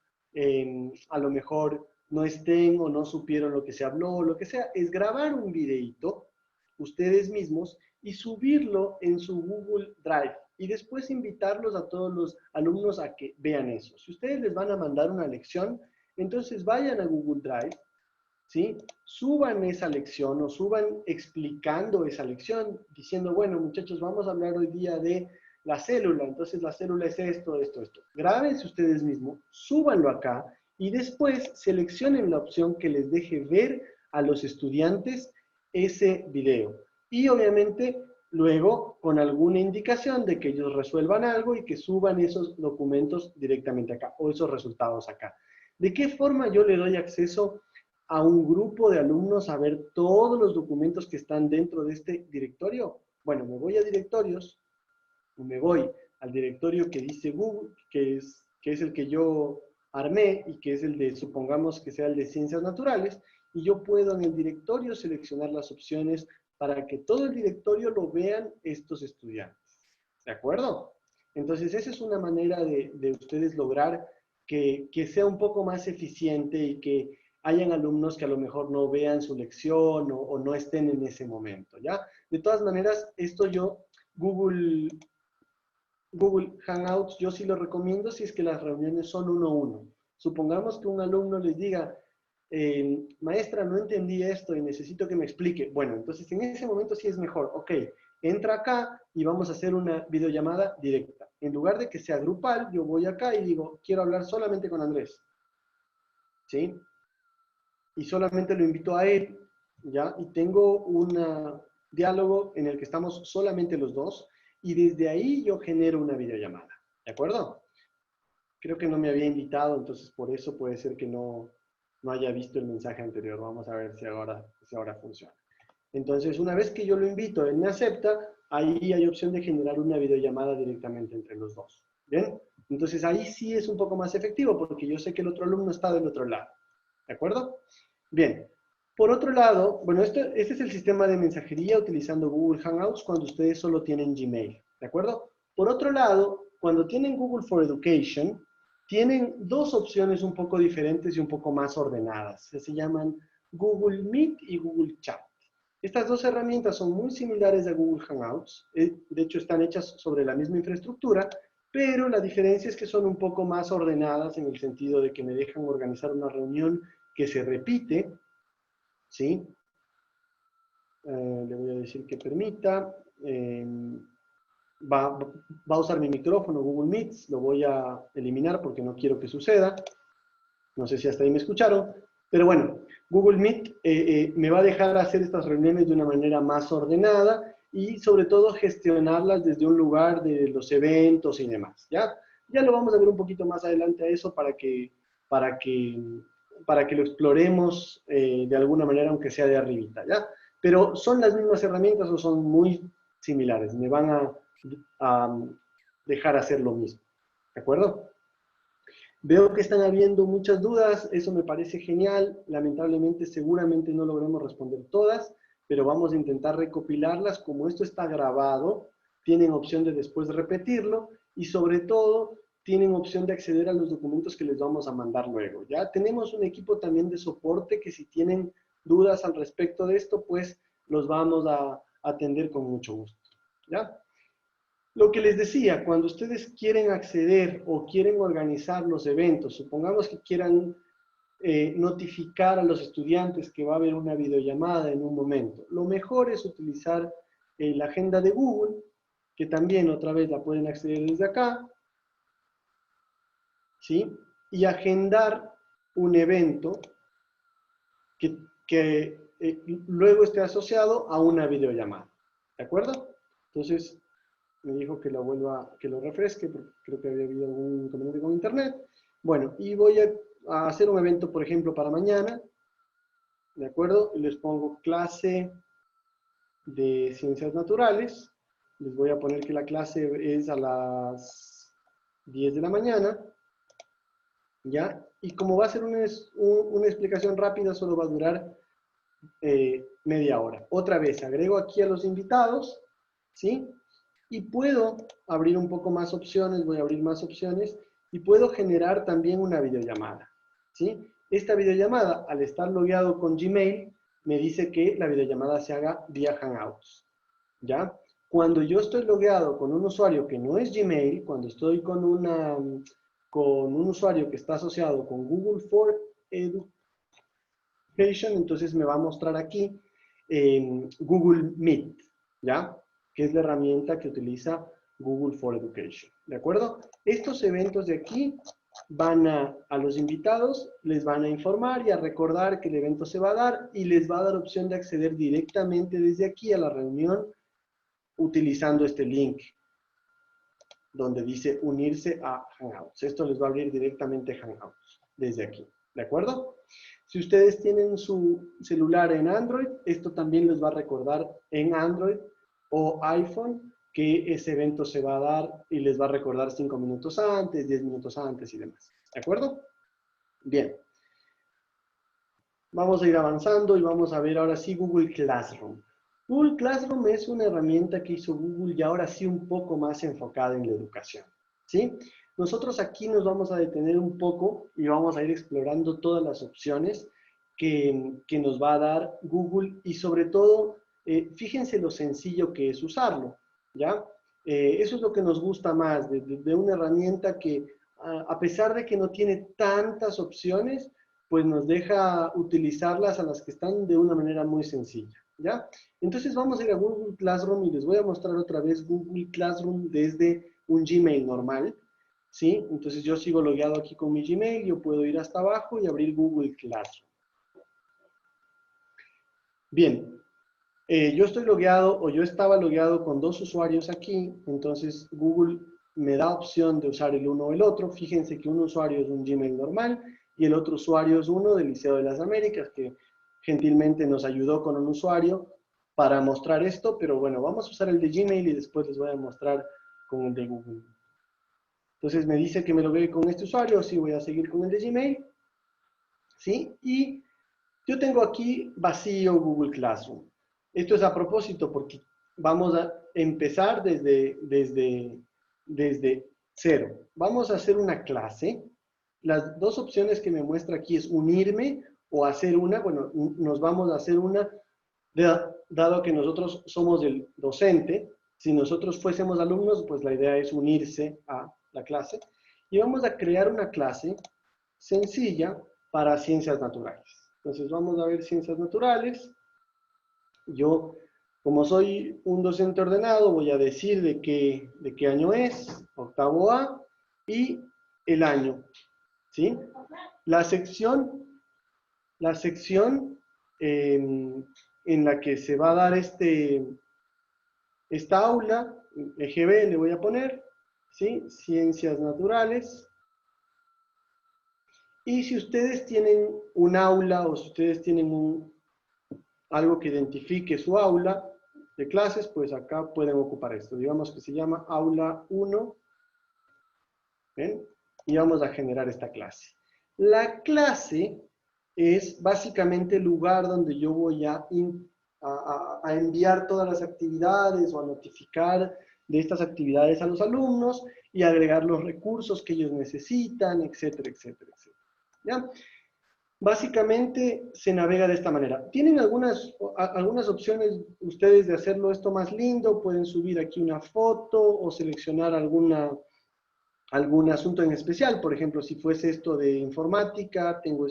a lo mejor no estén o no supieron lo que se habló o lo que sea, es grabar un videíto ustedes mismos y subirlo en su Google Drive y después invitarlos a todos los alumnos a que vean eso. Si ustedes les van a mandar una lección, entonces vayan a Google Drive, ¿sí? Suban esa lección o suban explicando esa lección, diciendo, bueno, muchachos, vamos a hablar hoy día de la célula, entonces la célula es esto, esto, esto. Grábense ustedes mismos, súbanlo acá y después seleccionen la opción que les deje ver a los estudiantes ese video. Y obviamente luego con alguna indicación de que ellos resuelvan algo y que suban esos documentos directamente acá o esos resultados acá. ¿De qué forma yo le doy acceso a un grupo de alumnos a ver todos los documentos que están dentro de este directorio? Bueno, me voy a directorios, me voy al directorio que dice Google, que es el que yo armé y que es el de, supongamos que sea el de ciencias naturales, y yo puedo en el directorio seleccionar las opciones para que todo el directorio lo vean estos estudiantes. ¿De acuerdo? Entonces, esa es una manera de ustedes lograr que sea un poco más eficiente y que hayan alumnos que a lo mejor no vean su lección o no estén en ese momento, ¿ya? De todas maneras, esto Google Hangouts, yo sí lo recomiendo si es que las reuniones son 1-1. Supongamos que un alumno les diga, maestra, no entendí esto y necesito que me explique. Bueno, entonces en ese momento sí es mejor. Ok, entra acá y vamos a hacer una videollamada directa. En lugar de que sea grupal, yo voy acá y digo, quiero hablar solamente con Andrés. ¿Sí? Y solamente lo invito a él, ¿ya? Y tengo un diálogo en el que estamos solamente los dos y desde ahí yo genero una videollamada. ¿De acuerdo? Creo que no me había invitado, entonces por eso puede ser que no haya visto el mensaje anterior. Vamos a ver si ahora funciona. Entonces, una vez que yo lo invito, él me acepta, ahí hay opción de generar una videollamada directamente entre los dos. ¿Bien? Entonces, ahí sí es un poco más efectivo porque yo sé que el otro alumno está del otro lado. ¿De acuerdo? Bien. Por otro lado, bueno, este es el sistema de mensajería utilizando Google Hangouts cuando ustedes solo tienen Gmail. ¿De acuerdo? Por otro lado, cuando tienen Google for Education, tienen dos opciones un poco diferentes y un poco más ordenadas. Se llaman Google Meet y Google Chat. Estas dos herramientas son muy similares a Google Hangouts. De hecho, están hechas sobre la misma infraestructura, pero la diferencia es que son un poco más ordenadas en el sentido de que me dejan organizar una reunión que se repite, ¿sí? Le voy a decir que permita. Va a usar mi micrófono Google Meet, lo voy a eliminar porque no quiero que suceda. No sé si hasta ahí me escucharon. Pero bueno, Google Meet me va a dejar hacer estas reuniones de una manera más ordenada y sobre todo gestionarlas desde un lugar de los eventos y demás, ¿ya? Ya lo vamos a ver un poquito más adelante a eso para que lo exploremos de alguna manera, aunque sea de arribita, ¿ya? Pero ¿son las mismas herramientas o son muy similares? Me van a dejar hacer lo mismo, ¿de acuerdo? Veo que están habiendo muchas dudas, eso me parece genial. Lamentablemente, seguramente no logremos responder todas, pero vamos a intentar recopilarlas. Como esto está grabado, tienen opción de después repetirlo y sobre todo tienen opción de acceder a los documentos que les vamos a mandar luego. Ya tenemos un equipo también de soporte que si tienen dudas al respecto de esto, pues los vamos a atender con mucho gusto. ¿Ya? Lo que les decía, cuando ustedes quieren acceder o quieren organizar los eventos, supongamos que quieran notificar a los estudiantes que va a haber una videollamada en un momento, lo mejor es utilizar la agenda de Google, que también otra vez la pueden acceder desde acá, ¿sí? Y agendar un evento que luego esté asociado a una videollamada, ¿de acuerdo? Entonces, me dijo que lo refresque, porque creo que había habido algún inconveniente con internet. Bueno, y voy a hacer un evento, por ejemplo, para mañana, ¿de acuerdo? Y les pongo clase de ciencias naturales. Les voy a poner que la clase es a las 10 de la mañana, ¿ya? Y como va a ser una explicación rápida, solo va a durar media hora. Otra vez, agrego aquí a los invitados, ¿sí? Y puedo abrir un poco más opciones, voy a abrir más opciones, y puedo generar también una videollamada, ¿sí? Esta videollamada, al estar logueado con Gmail, me dice que la videollamada se haga vía Hangouts, ¿ya? Cuando yo estoy logueado con un usuario que no es Gmail, cuando estoy con un usuario que está asociado con Google for Education, entonces me va a mostrar aquí Google Meet, ¿ya? Que es la herramienta que utiliza Google for Education, ¿de acuerdo? Estos eventos de aquí van a los invitados, les van a informar y a recordar que el evento se va a dar y les va a dar opción de acceder directamente desde aquí a la reunión utilizando este link donde dice unirse a Hangouts. Esto les va a abrir directamente Hangouts desde aquí, ¿de acuerdo? Si ustedes tienen su celular en Android, esto también les va a recordar en Android o iPhone que ese evento se va a dar y les va a recordar 5 minutos antes, 10 minutos antes y demás. ¿De acuerdo? Bien. Vamos a ir avanzando y vamos a ver ahora sí Google Classroom. Google Classroom es una herramienta que hizo Google y ahora sí un poco más enfocada en la educación, ¿sí? Nosotros aquí nos vamos a detener un poco y vamos a ir explorando todas las opciones que nos va a dar Google y sobre todo, fíjense lo sencillo que es usarlo, ¿ya? Eso es lo que nos gusta más de una herramienta que, a pesar de que no tiene tantas opciones, pues nos deja utilizarlas a las que están de una manera muy sencilla, ¿ya? Entonces vamos a ir a Google Classroom y les voy a mostrar otra vez Google Classroom desde un Gmail normal, ¿sí? Entonces yo sigo logueado aquí con mi Gmail, yo puedo ir hasta abajo y abrir Google Classroom. Bien, yo estoy logueado o yo estaba logueado con dos usuarios aquí, entonces Google me da opción de usar el uno o el otro. Fíjense que un usuario es un Gmail normal y el otro usuario es uno del Liceo de las Américas, que gentilmente nos ayudó con un usuario para mostrar esto, pero bueno, vamos a usar el de Gmail y después les voy a mostrar con el de Google. Entonces me dice que me loguee con este usuario, sí voy a seguir con el de Gmail, ¿sí? Y yo tengo aquí vacío Google Classroom. Esto es a propósito porque vamos a empezar desde cero. Vamos a hacer una clase. Las dos opciones que me muestra aquí es unirme o hacer una. Bueno, nos vamos a hacer una, dado que nosotros somos el docente. Si nosotros fuésemos alumnos, pues la idea es unirse a la clase. Y vamos a crear una clase sencilla para ciencias naturales. Entonces vamos a ver ciencias naturales. Yo, como soy un docente ordenado, voy a decir de qué año es, octavo A, y el año, ¿sí? La sección en la que se va a dar esta aula, EGB le voy a poner, ¿sí? Ciencias naturales. Y si ustedes tienen un aula o si ustedes tienen algo que identifique su aula de clases, pues acá pueden ocupar esto. Digamos que se llama aula 1. ¿Ven? Y vamos a generar esta clase. La clase es básicamente el lugar donde yo voy a enviar todas las actividades o a notificar de estas actividades a los alumnos y agregar los recursos que ellos necesitan, etcétera, etcétera, etcétera. ¿Ya? Básicamente se navega de esta manera. Tienen algunas opciones ustedes de hacerlo esto más lindo. Pueden subir aquí una foto o seleccionar algún asunto en especial. Por ejemplo, si fuese esto de informática, tengo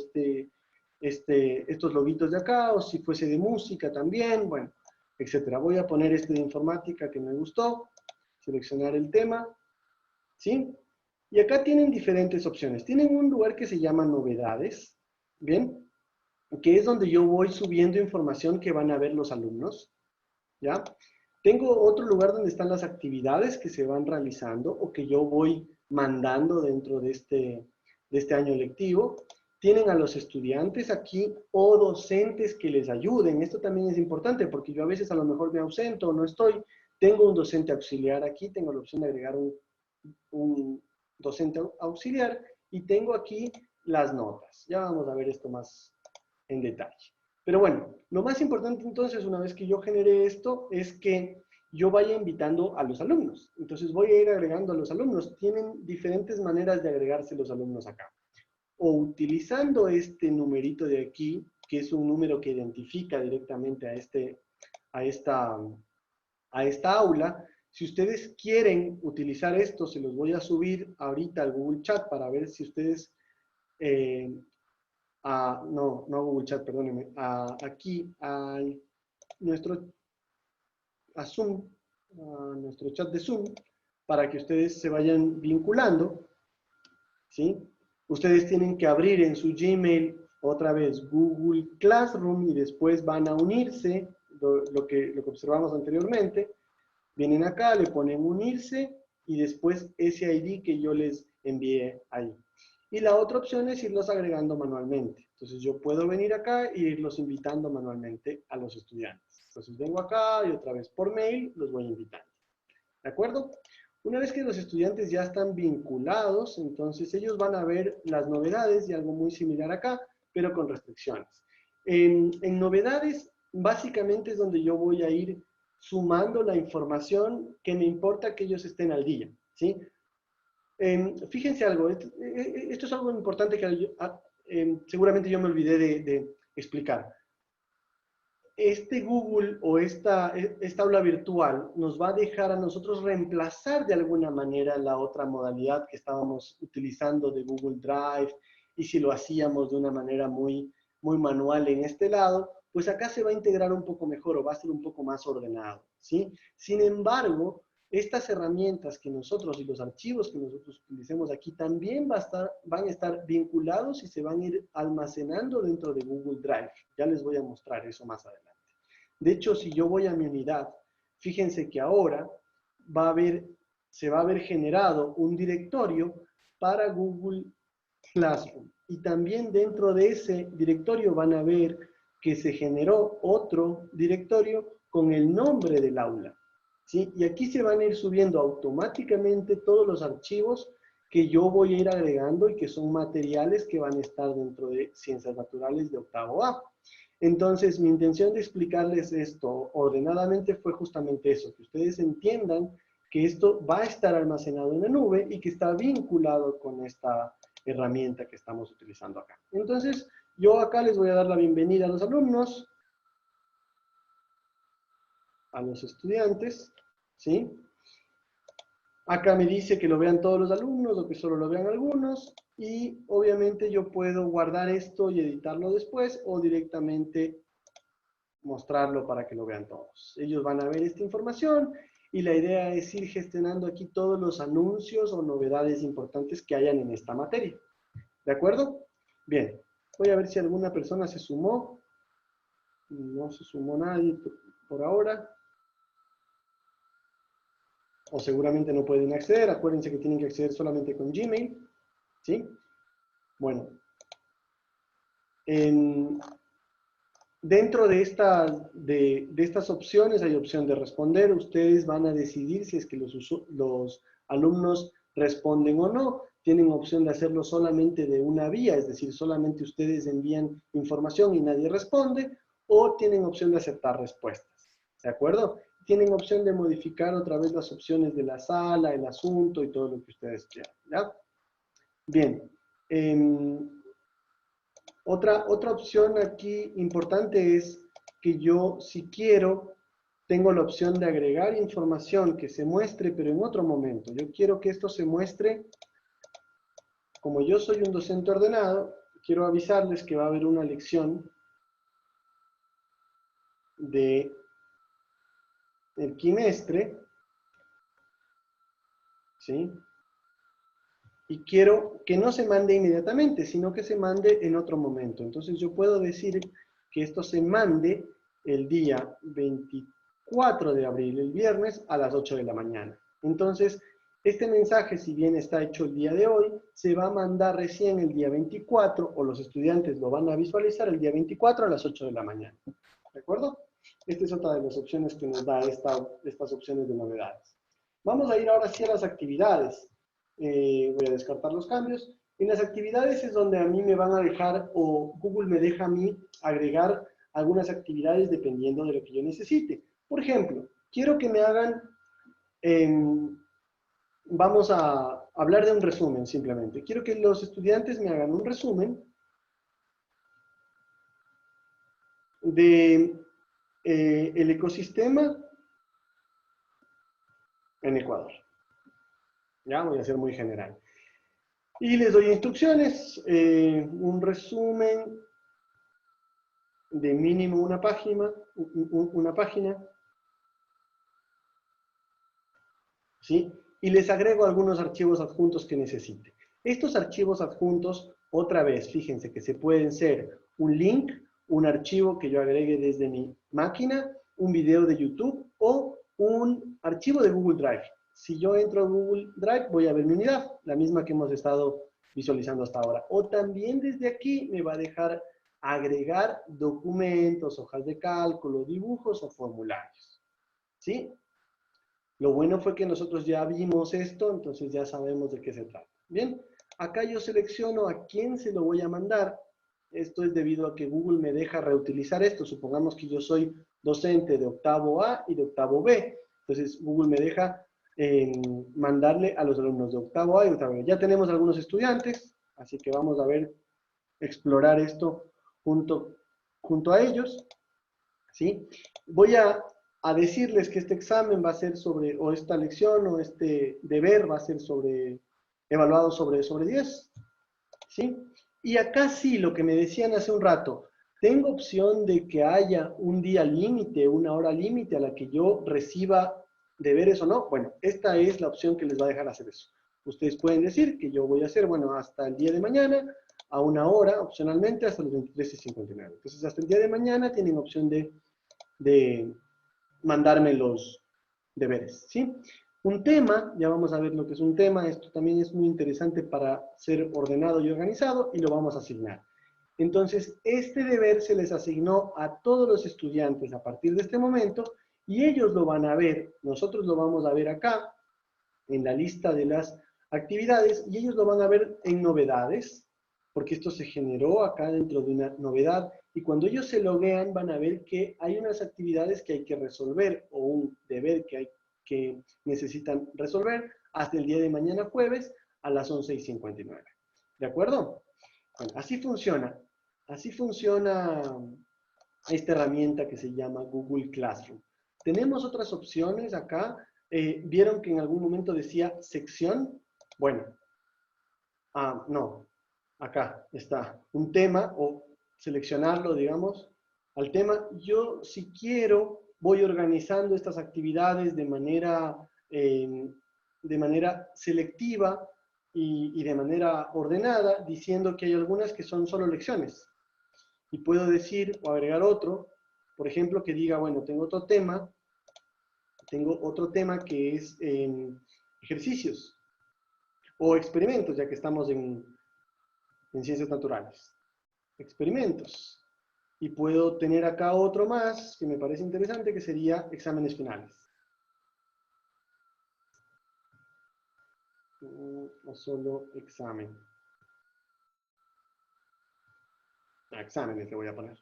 estos loguitos de acá, o si fuese de música también, bueno, etcétera. Voy a poner este de informática que me gustó, seleccionar el tema, ¿sí? Y acá tienen diferentes opciones. Tienen un lugar que se llama novedades, ¿bien? Que es donde yo voy subiendo información que van a ver los alumnos, ¿ya? Tengo otro lugar donde están las actividades que se van realizando o que yo voy mandando dentro de este año lectivo. Tienen a los estudiantes aquí o docentes que les ayuden. Esto también es importante porque yo a veces a lo mejor me ausento o no estoy. Tengo un docente auxiliar aquí, tengo la opción de agregar un docente auxiliar y tengo aquí las notas. Ya vamos a ver esto más en detalle. Pero bueno, lo más importante entonces, una vez que yo genere esto, es que yo vaya invitando a los alumnos. Entonces voy a ir agregando a los alumnos. Tienen diferentes maneras de agregarse los alumnos acá. O utilizando este numerito de aquí, que es un número que identifica directamente a esta aula. Si ustedes quieren utilizar esto, se los voy a subir ahorita al Google Chat para ver si ustedes... no a Google Chat, perdónenme, aquí a Zoom, a nuestro chat de Zoom, para que ustedes se vayan vinculando, ¿sí? Ustedes tienen que abrir en su Gmail otra vez Google Classroom y después van a unirse, lo que observamos anteriormente. Vienen acá, le ponen unirse y después ese ID que yo les envié ahí. Y la otra opción es irlos agregando manualmente. Entonces yo puedo venir acá e irlos invitando manualmente a los estudiantes. Entonces vengo acá y otra vez por mail los voy invitando. ¿De acuerdo? Una vez que los estudiantes ya están vinculados, entonces ellos van a ver las novedades y algo muy similar acá, pero con restricciones. En novedades, básicamente es donde yo voy a ir sumando la información que me importa que ellos estén al día, ¿sí? Fíjense algo, esto es algo importante que seguramente yo me olvidé de explicar. Este Google o esta aula virtual nos va a dejar a nosotros reemplazar de alguna manera la otra modalidad que estábamos utilizando de Google Drive, y si lo hacíamos de una manera muy manual en este lado, pues acá se va a integrar un poco mejor o va a ser un poco más ordenado, ¿sí? Sin embargo, estas herramientas que nosotros y los archivos que nosotros utilicemos aquí también van a estar vinculados y se van a ir almacenando dentro de Google Drive. Ya les voy a mostrar eso más adelante. De hecho, si yo voy a mi unidad, fíjense que ahora se va a haber generado un directorio para Google Classroom. Y también dentro de ese directorio van a ver que se generó otro directorio con el nombre del aula, ¿sí? Y aquí se van a ir subiendo automáticamente todos los archivos que yo voy a ir agregando y que son materiales que van a estar dentro de Ciencias Naturales de octavo A. Entonces, mi intención de explicarles esto ordenadamente fue justamente eso, que ustedes entiendan que esto va a estar almacenado en la nube y que está vinculado con esta herramienta que estamos utilizando acá. Entonces, yo acá les voy a dar la bienvenida a los alumnos, a los estudiantes, ¿sí? Acá me dice que lo vean todos los alumnos o que solo lo vean algunos, y obviamente yo puedo guardar esto y editarlo después o directamente mostrarlo para que lo vean todos. Ellos van a ver esta información y la idea es ir gestionando aquí todos los anuncios o novedades importantes que hayan en esta materia. ¿De acuerdo? Bien, voy a ver si alguna persona se sumó. No se sumó nadie por ahora. O seguramente no pueden acceder. Acuérdense que tienen que acceder solamente con Gmail. ¿Sí? Bueno. Dentro de estas opciones hay opción de responder. Ustedes van a decidir si es que los alumnos responden o no. Tienen opción de hacerlo solamente de una vía, es decir, solamente ustedes envían información y nadie responde, o tienen opción de aceptar respuestas. ¿De acuerdo? Tienen opción de modificar otra vez las opciones de la sala, el asunto y todo lo que ustedes quieran. ¿Ya? Bien. Otra opción aquí importante es que yo, si quiero, tengo la opción de agregar información que se muestre, pero en otro momento. Yo quiero que esto se muestre, como yo soy un docente ordenado, quiero avisarles que va a haber una lección de el quimestre, ¿sí? Y quiero que no se mande inmediatamente, sino que se mande en otro momento. Entonces yo puedo decir que esto se mande el día 24 de abril, el viernes, a las 8 de la mañana. Entonces, este mensaje, si bien está hecho el día de hoy, se va a mandar recién el día 24, o los estudiantes lo van a visualizar el día 24 a las 8 de la mañana. ¿De acuerdo? Esta es otra de las opciones que nos da estas opciones de novedades. Vamos a ir ahora sí a las actividades. Voy a descartar los cambios. En las actividades es donde a mí me van a dejar, o Google me deja a mí agregar algunas actividades dependiendo de lo que yo necesite. Por ejemplo, quiero que me hagan, vamos a hablar de un resumen simplemente. Quiero que los estudiantes me hagan un resumen de el ecosistema en Ecuador. Ya, voy a ser muy general. Y les doy instrucciones, un resumen de mínimo una página, ¿sí? Y les agrego algunos archivos adjuntos que necesite. Estos archivos adjuntos, otra vez, fíjense que se pueden ser un link, un archivo que yo agregue desde mi máquina, un video de YouTube o un archivo de Google Drive. Si yo entro a Google Drive, voy a ver mi unidad, la misma que hemos estado visualizando hasta ahora. O también desde aquí me va a dejar agregar documentos, hojas de cálculo, dibujos o formularios. ¿Sí? Lo bueno fue que nosotros ya vimos esto, entonces ya sabemos de qué se trata. Bien, acá yo selecciono a quién se lo voy a mandar. Esto es debido a que Google me deja reutilizar esto. Supongamos que yo soy docente de octavo A y de octavo B. Entonces Google me deja mandarle a los alumnos de octavo A y octavo B. Ya tenemos algunos estudiantes, así que vamos a ver, explorar esto junto a ellos, ¿sí? Voy a decirles que este examen va a ser sobre, o esta lección, o este deber va a ser sobre, evaluado sobre 10, ¿sí? Y acá sí, lo que me decían hace un rato, tengo opción de que haya un día límite, una hora límite a la que yo reciba deberes o no. Bueno, esta es la opción que les va a dejar hacer eso. Ustedes pueden decir que yo voy a hacer, bueno, hasta el día de mañana, a una hora, opcionalmente, hasta los 23:59. Entonces, hasta el día de mañana tienen opción de mandarme los deberes, ¿sí? Un tema, ya vamos a ver lo que es un tema, esto también es muy interesante para ser ordenado y organizado, y lo vamos a asignar. Entonces, este deber se les asignó a todos los estudiantes a partir de este momento, y ellos lo van a ver, nosotros lo vamos a ver acá, en la lista de las actividades, y ellos lo van a ver en novedades, porque esto se generó acá dentro de una novedad, y cuando ellos se loguean van a ver que hay unas actividades que hay que resolver, o un deber que necesitan resolver hasta el día de mañana jueves a las 11:59. ¿De acuerdo? Bueno, así funciona esta herramienta que se llama Google Classroom. Tenemos otras opciones acá. ¿Vieron que en algún momento decía sección? Bueno, no, acá está un tema, o seleccionarlo, digamos, al tema. Yo, si quiero, voy organizando estas actividades de manera selectiva y de manera ordenada, diciendo que hay algunas que son solo lecciones. Y puedo decir o agregar otro, por ejemplo, que diga, bueno, tengo otro tema que es ejercicios o experimentos, ya que estamos en ciencias naturales. Experimentos. Y puedo tener acá otro más que me parece interesante, que sería exámenes finales. O solo examen. Exámenes le voy a poner.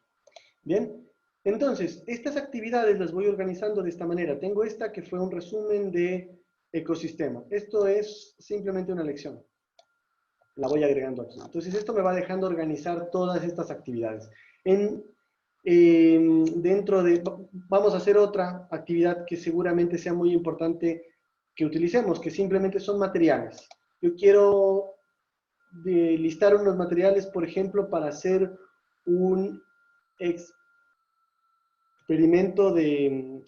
Bien, entonces, estas actividades las voy organizando de esta manera. Tengo esta que fue un resumen de ecosistema. Esto es simplemente una lección. La voy agregando aquí. Entonces, esto me va dejando organizar todas estas actividades. Vamos a hacer otra actividad que seguramente sea muy importante que utilicemos, que simplemente son materiales. Yo quiero listar unos materiales, por ejemplo, para hacer un experimento de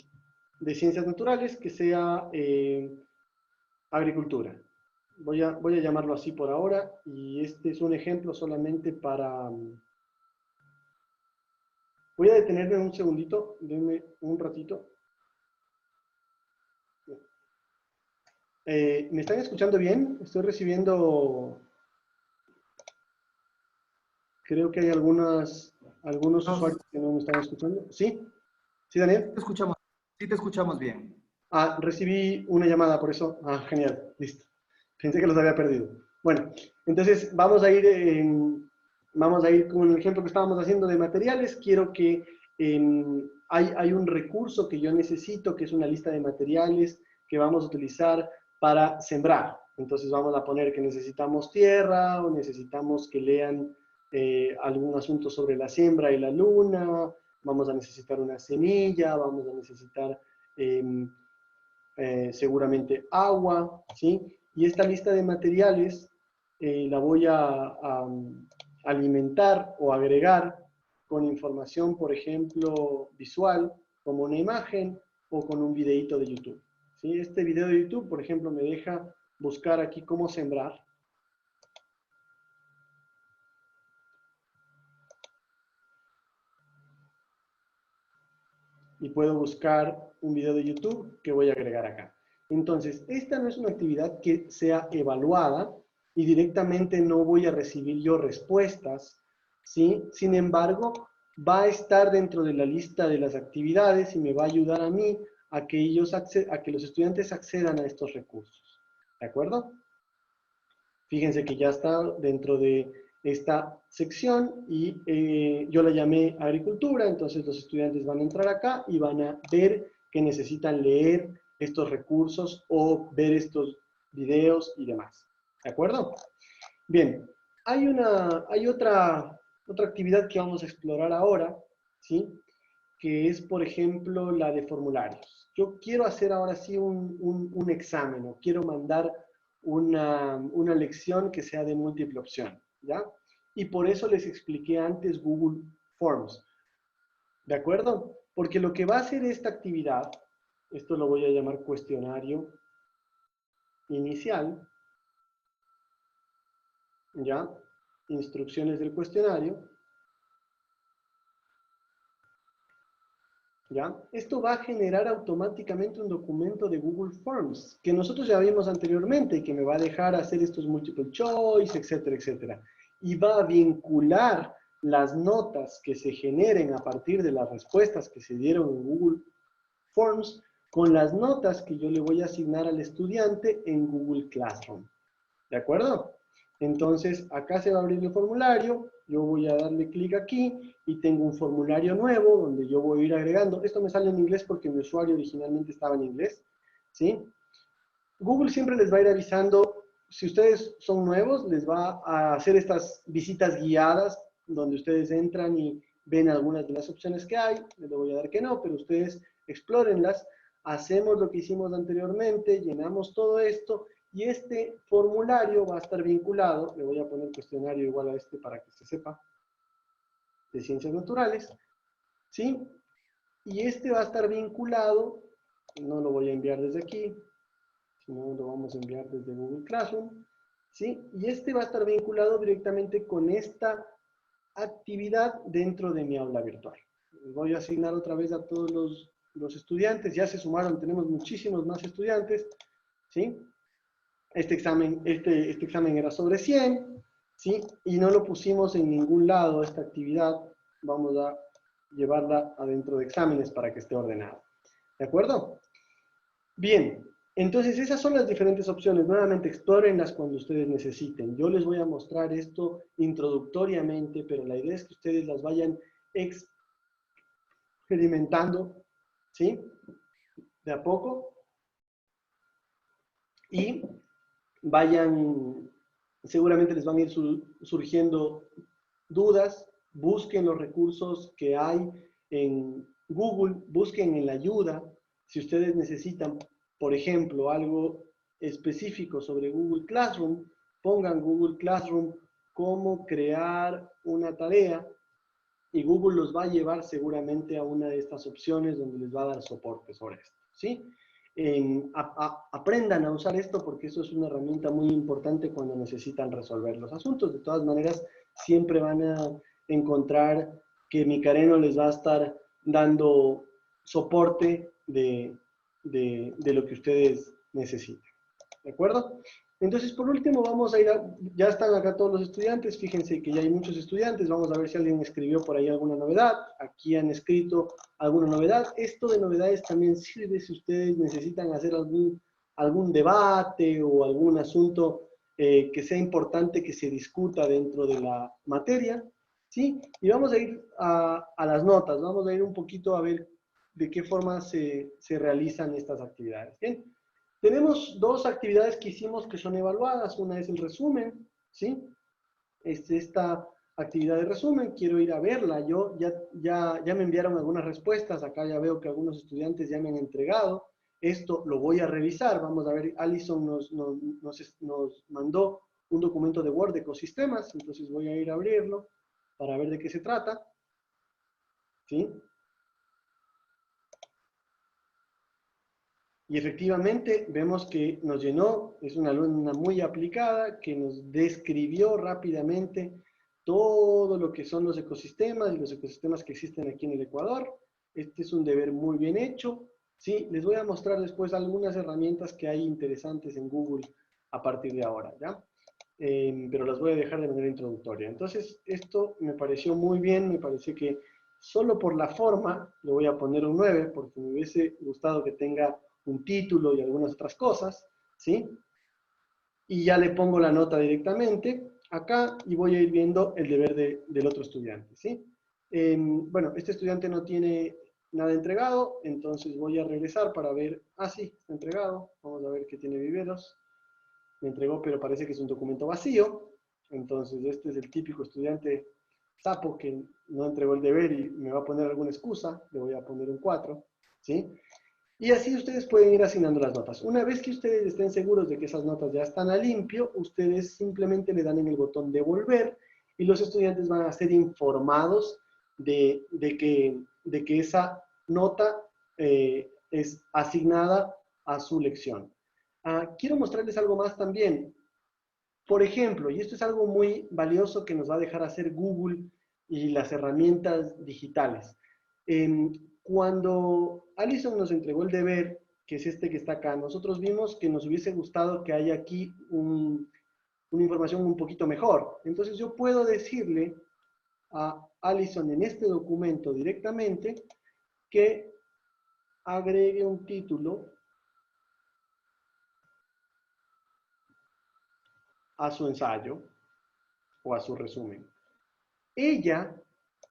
ciencias naturales que sea agricultura. Voy a llamarlo así por ahora, y este es un ejemplo solamente para... Voy a detenerme un segundito, denme un ratito. ¿Me están escuchando bien? Estoy recibiendo... Creo que hay algunos usuarios que no me están escuchando. ¿Sí? ¿Sí, Daniel? Sí te escuchamos bien. Recibí una llamada, por eso. Genial, listo. Pensé que los había perdido. Bueno, entonces vamos a ir con el ejemplo que estábamos haciendo de materiales. Quiero que hay un recurso que yo necesito, que es una lista de materiales que vamos a utilizar para sembrar. Entonces vamos a poner que necesitamos tierra, o necesitamos que lean algún asunto sobre la siembra y la luna. Vamos a necesitar una semilla, vamos a necesitar seguramente agua, ¿sí? Y esta lista de materiales la voy a alimentar o agregar con información, por ejemplo, visual, como una imagen o con un videito de YouTube, ¿sí? Este video de YouTube, por ejemplo, me deja buscar aquí cómo sembrar. Y puedo buscar un video de YouTube que voy a agregar acá. Entonces, esta no es una actividad que sea evaluada y directamente no voy a recibir yo respuestas, ¿sí? Sin embargo, va a estar dentro de la lista de las actividades y me va a ayudar a mí a que los estudiantes accedan a estos recursos. ¿De acuerdo? Fíjense que ya está dentro de esta sección y yo la llamé agricultura. Entonces los estudiantes van a entrar acá y van a ver que necesitan leer estos recursos o ver estos videos y demás. ¿De acuerdo? Bien, hay otra actividad que vamos a explorar ahora, ¿sí? Que es, por ejemplo, la de formularios. Yo quiero hacer ahora sí un examen o quiero mandar una lección que sea de múltiple opción, ¿ya? Y por eso les expliqué antes Google Forms, ¿de acuerdo? Porque lo que va a hacer esta actividad, esto lo voy a llamar cuestionario inicial, ¿ya? Instrucciones del cuestionario, ¿ya? Esto va a generar automáticamente un documento de Google Forms, que nosotros ya vimos anteriormente y que me va a dejar hacer estos multiple choice, etcétera, etcétera. Y va a vincular las notas que se generen a partir de las respuestas que se dieron en Google Forms con las notas que yo le voy a asignar al estudiante en Google Classroom. ¿De acuerdo? Entonces, acá se va a abrir el formulario, yo voy a darle clic aquí y tengo un formulario nuevo donde yo voy a ir agregando. Esto me sale en inglés porque mi usuario originalmente estaba en inglés, ¿sí? Google siempre les va a ir avisando, si ustedes son nuevos, les va a hacer estas visitas guiadas donde ustedes entran y ven algunas de las opciones que hay. Les voy a dar que no, pero ustedes explórenlas. Hacemos lo que hicimos anteriormente, llenamos todo esto y este formulario va a estar vinculado, le voy a poner cuestionario igual a este para que se sepa, de ciencias naturales, ¿sí? Y este va a estar vinculado, no lo voy a enviar desde aquí, sino lo vamos a enviar desde Google Classroom, ¿sí? Y este va a estar vinculado directamente con esta actividad dentro de mi aula virtual. Les voy a asignar otra vez a todos los estudiantes, ya se sumaron, tenemos muchísimos más estudiantes, ¿sí? Este examen era sobre 100, ¿sí? Y no lo pusimos en ningún lado, esta actividad, vamos a llevarla adentro de exámenes para que esté ordenado. ¿De acuerdo? Bien, entonces esas son las diferentes opciones. Nuevamente, explórenlas cuando ustedes necesiten. Yo les voy a mostrar esto introductoriamente, pero la idea es que ustedes las vayan experimentando, ¿sí? De a poco. Y vayan, seguramente les van a ir surgiendo dudas, busquen los recursos que hay en Google, busquen en la ayuda, si ustedes necesitan, por ejemplo, algo específico sobre Google Classroom, pongan Google Classroom cómo crear una tarea y Google los va a llevar seguramente a una de estas opciones donde les va a dar soporte sobre esto, ¿sí? Aprendan a usar esto porque eso es una herramienta muy importante cuando necesitan resolver los asuntos. De todas maneras, siempre van a encontrar que Micareno les va a estar dando soporte de lo que ustedes necesiten. ¿De acuerdo? Entonces, por último, vamos a ir ya están acá todos los estudiantes, fíjense que ya hay muchos estudiantes, vamos a ver si alguien escribió por ahí alguna novedad, aquí han escrito alguna novedad. Esto de novedades también sirve si ustedes necesitan hacer algún debate o algún asunto que sea importante que se discuta dentro de la materia, ¿sí? Y vamos a ir a las notas, vamos a ir un poquito a ver de qué forma se realizan estas actividades. ¿Bien? Tenemos dos actividades que hicimos que son evaluadas. Una es el resumen, ¿sí? Esta actividad de resumen, quiero ir a verla. Yo ya me enviaron algunas respuestas. Acá ya veo que algunos estudiantes ya me han entregado. Esto lo voy a revisar. Vamos a ver, Alison nos mandó un documento de Word de ecosistemas. Entonces voy a ir a abrirlo para ver de qué se trata, ¿sí? Y efectivamente vemos que nos llenó, es una alumna muy aplicada, que nos describió rápidamente todo lo que son los ecosistemas y los ecosistemas que existen aquí en el Ecuador. Este es un deber muy bien hecho. Sí, les voy a mostrar después algunas herramientas que hay interesantes en Google a partir de ahora, ¿ya? Pero las voy a dejar de manera introductoria. Entonces, esto me pareció muy bien, me parece que solo por la forma le voy a poner un 9, porque me hubiese gustado que tenga un título y algunas otras cosas, ¿sí? Y ya le pongo la nota directamente acá y voy a ir viendo el deber del otro estudiante, ¿sí? Bueno, este estudiante no tiene nada entregado, entonces voy a regresar para ver, sí, está entregado, vamos a ver qué tiene Viveros, me entregó, pero parece que es un documento vacío, entonces este es el típico estudiante sapo que no entregó el deber y me va a poner alguna excusa, le voy a poner un 4, ¿sí? Y así ustedes pueden ir asignando las notas. Una vez que ustedes estén seguros de que esas notas ya están a limpio, ustedes simplemente le dan en el botón devolver y los estudiantes van a ser informados de que esa nota es asignada a su lección. Quiero mostrarles algo más también. Por ejemplo, y esto es algo muy valioso que nos va a dejar hacer Google y las herramientas digitales. Cuando Alison nos entregó el deber, que es este que está acá, nosotros vimos que nos hubiese gustado que haya aquí una información un poquito mejor. Entonces yo puedo decirle a Alison en este documento directamente que agregue un título a su ensayo o a su resumen. Ella,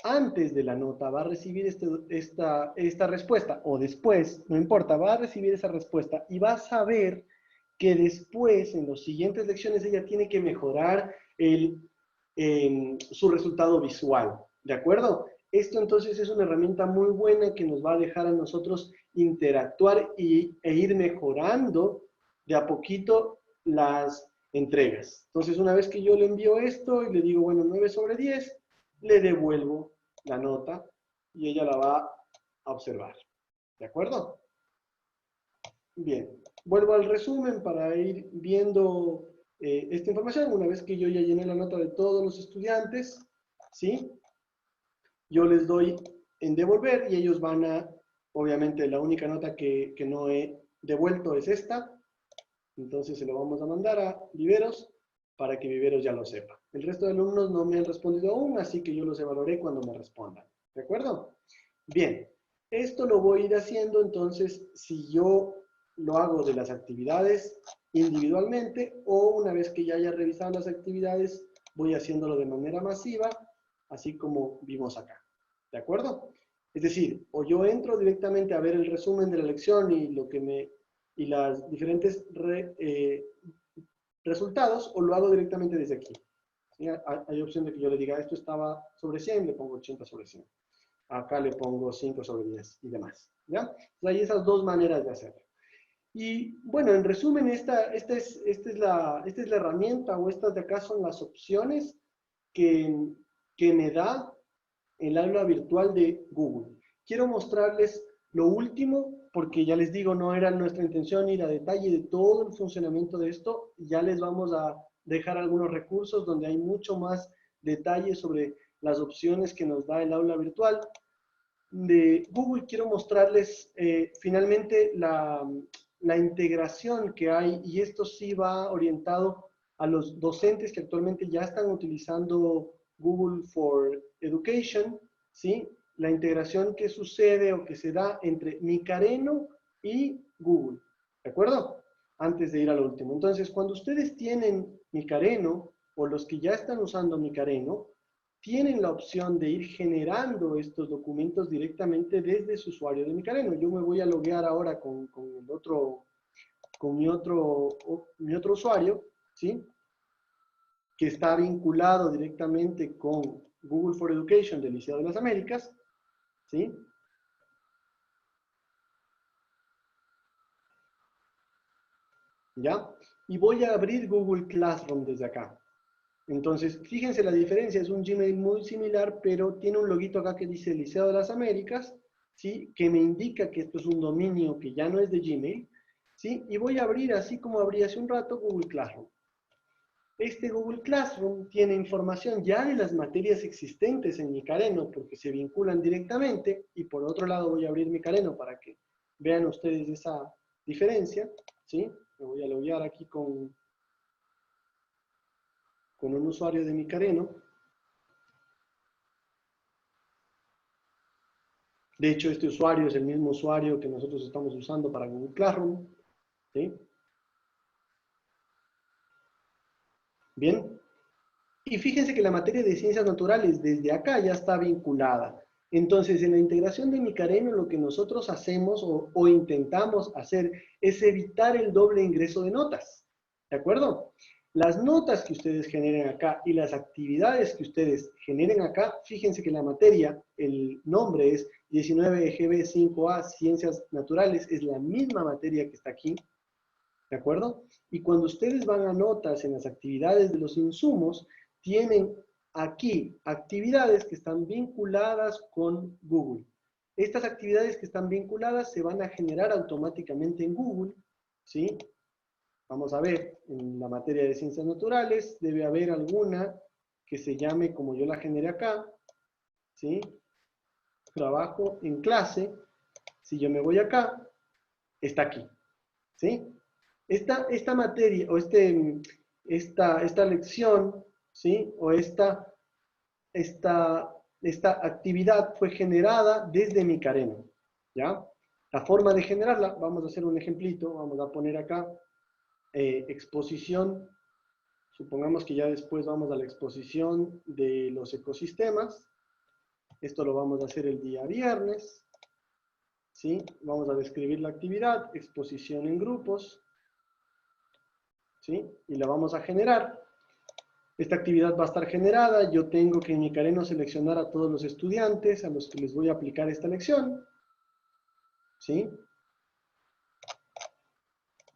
antes de la nota, va a recibir esta respuesta, o después, no importa, va a recibir esa respuesta y va a saber que después, en las siguientes lecciones, ella tiene que mejorar su resultado visual, ¿de acuerdo? Esto entonces es una herramienta muy buena que nos va a dejar a nosotros interactuar e ir mejorando de a poquito las entregas. Entonces, una vez que yo le envío esto y le digo, bueno, 9/10, le devuelvo la nota y ella la va a observar. ¿De acuerdo? Bien, vuelvo al resumen para ir viendo esta información. Una vez que yo ya llené la nota de todos los estudiantes, ¿sí? Yo les doy en devolver y ellos van a, obviamente la única nota que no he devuelto es esta, entonces se lo vamos a mandar a Viveros para que Viveros ya lo sepa. El resto de alumnos no me han respondido aún, así que yo los evaluaré cuando me respondan. ¿De acuerdo? Bien, esto lo voy a ir haciendo, entonces, si yo lo hago de las actividades individualmente o una vez que ya haya revisado las actividades, voy haciéndolo de manera masiva, así como vimos acá. ¿De acuerdo? Es decir, o yo entro directamente a ver el resumen de la lección y las diferentes resultados, o lo hago directamente desde aquí. ¿Sí? Hay opción de que yo le diga, esto estaba sobre 100, le pongo 80/100. Acá le pongo 5/10 y demás. ¿Ya? Entonces hay esas dos maneras de hacerlo. Y bueno, en resumen, esta es la herramienta, o estas de acá son las opciones que me da el aula virtual de Google. Quiero mostrarles lo último, porque ya les digo, no era nuestra intención ir a detalle de todo el funcionamiento de esto. Ya les vamos a dejar algunos recursos donde hay mucho más detalle sobre las opciones que nos da el aula virtual de Google. Quiero mostrarles finalmente la integración que hay, y esto sí va orientado a los docentes que actualmente ya están utilizando Google for Education, ¿sí? La integración que sucede o que se da entre Micareno y Google, ¿de acuerdo? Antes de ir al último. Entonces, cuando ustedes tienen Micareno, o los que ya están usando Micareno, tienen la opción de ir generando estos documentos directamente desde su usuario de Micareno. Yo me voy a loguear ahora con mi otro usuario, ¿sí? Que está vinculado directamente con Google for Education del Liceo de las Américas, ¿sí? ¿Ya? Y voy a abrir Google Classroom desde acá. Entonces, fíjense la diferencia, es un Gmail muy similar, pero tiene un loguito acá que dice Liceo de las Américas, ¿sí? Que me indica que esto es un dominio que ya no es de Gmail, ¿sí? Y voy a abrir, así como abrí hace un rato, Google Classroom. Este Google Classroom tiene información ya de las materias existentes en Micareno, porque se vinculan directamente, y por otro lado voy a abrir Micareno para que vean ustedes esa diferencia, ¿sí? Me voy a loguear aquí con un usuario de Micareno. De hecho, este usuario es el mismo usuario que nosotros estamos usando para Google Classroom, ¿sí? Bien. Y fíjense que la materia de ciencias naturales desde acá ya está vinculada. Entonces, en la integración de Micareno, lo que nosotros hacemos o intentamos hacer es evitar el doble ingreso de notas. ¿De acuerdo? Las notas que ustedes generen acá y las actividades que ustedes generen acá, fíjense que la materia, el nombre es 19 EGB 5A, Ciencias Naturales, es la misma materia que está aquí. ¿De acuerdo? Y cuando ustedes van a notas en las actividades de los insumos, tienen aquí actividades que están vinculadas con Google. Estas actividades que están vinculadas se van a generar automáticamente en Google, ¿sí? Vamos a ver, en la materia de ciencias naturales debe haber alguna que se llame como yo la generé acá, ¿sí? Trabajo en clase. Si yo me voy acá, está aquí, ¿sí? Esta materia o esta lección, ¿sí? O esta actividad fue generada desde Micareno, ¿ya? La forma de generarla, vamos a hacer un ejemplito, vamos a poner acá exposición, supongamos que ya después vamos a la exposición de los ecosistemas, esto lo vamos a hacer el día viernes, ¿sí? Vamos a describir la actividad, exposición en grupos, ¿sí? Y la vamos a generar. Esta actividad va a estar generada, yo tengo que en Micareno seleccionar a todos los estudiantes a los que les voy a aplicar esta lección, ¿sí?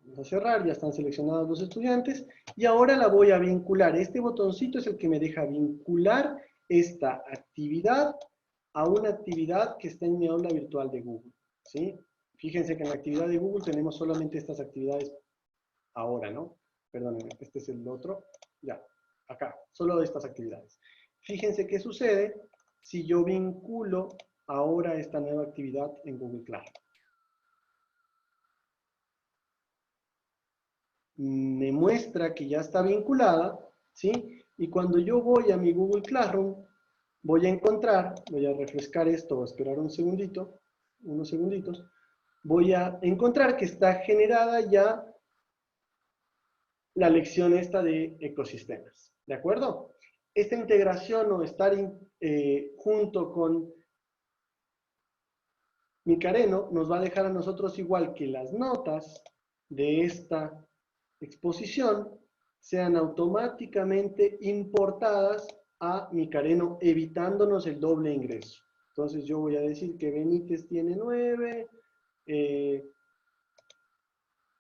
Vamos a cerrar, ya están seleccionados los estudiantes, y ahora la voy a vincular. Este botoncito es el que me deja vincular esta actividad a una actividad que está en mi aula virtual de Google, ¿sí? Fíjense que en la actividad de Google tenemos solamente estas actividades ahora, ¿no? Perdónenme, este es el otro, ya. Acá, solo estas actividades. Fíjense qué sucede si yo vinculo ahora esta nueva actividad en Google Classroom. Me muestra que ya está vinculada, ¿sí? Y cuando yo voy a mi Google Classroom, voy a encontrar, voy a refrescar esto, esperar un segundito, unos segunditos, voy a encontrar que está generada ya la lección esta de ecosistemas, ¿de acuerdo? Esta integración o estar junto con Micareno nos va a dejar a nosotros igual que las notas de esta exposición sean automáticamente importadas a Micareno, evitándonos el doble ingreso. Entonces yo voy a decir que Benítez tiene 9,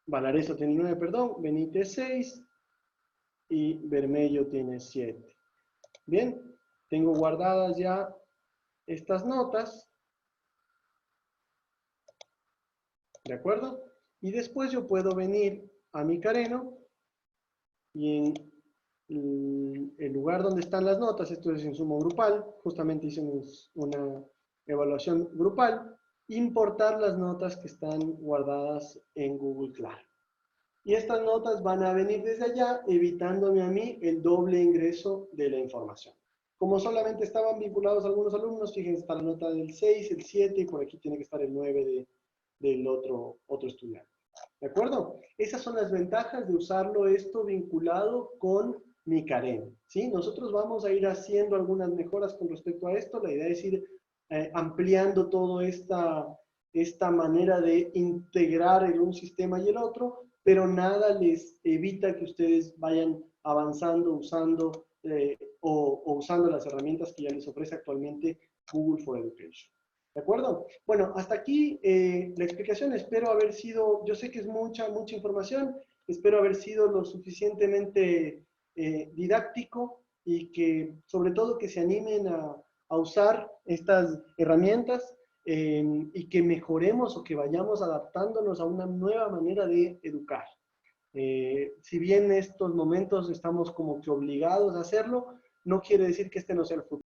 Valareso tiene 9, perdón, Benítez 6 y Bermello tiene 7. Bien, tengo guardadas ya estas notas, ¿de acuerdo? Y después yo puedo venir a Micareno y en el lugar donde están las notas, esto es insumo grupal, justamente hicimos una evaluación grupal, importar las notas que están guardadas en Google Classroom. Y estas notas van a venir desde allá, evitándome a mí el doble ingreso de la información. Como solamente estaban vinculados algunos alumnos, fíjense, está la nota del 6, el 7, y por aquí tiene que estar el 9 del otro estudiante. ¿De acuerdo? Esas son las ventajas de usarlo esto vinculado con Micareno, ¿sí? Nosotros vamos a ir haciendo algunas mejoras con respecto a esto. La idea es ir ampliando toda esta manera de integrar en un sistema y el otro, pero nada les evita que ustedes vayan avanzando usando o usando las herramientas que ya les ofrece actualmente Google for Education. ¿De acuerdo? Bueno, hasta aquí la explicación. Espero haber sido, yo sé que es mucha información, espero haber sido lo suficientemente didáctico y que, sobre todo, que se animen a usar estas herramientas y que mejoremos o que vayamos adaptándonos a una nueva manera de educar. Si bien en estos momentos estamos como que obligados a hacerlo, no quiere decir que este no sea el futuro.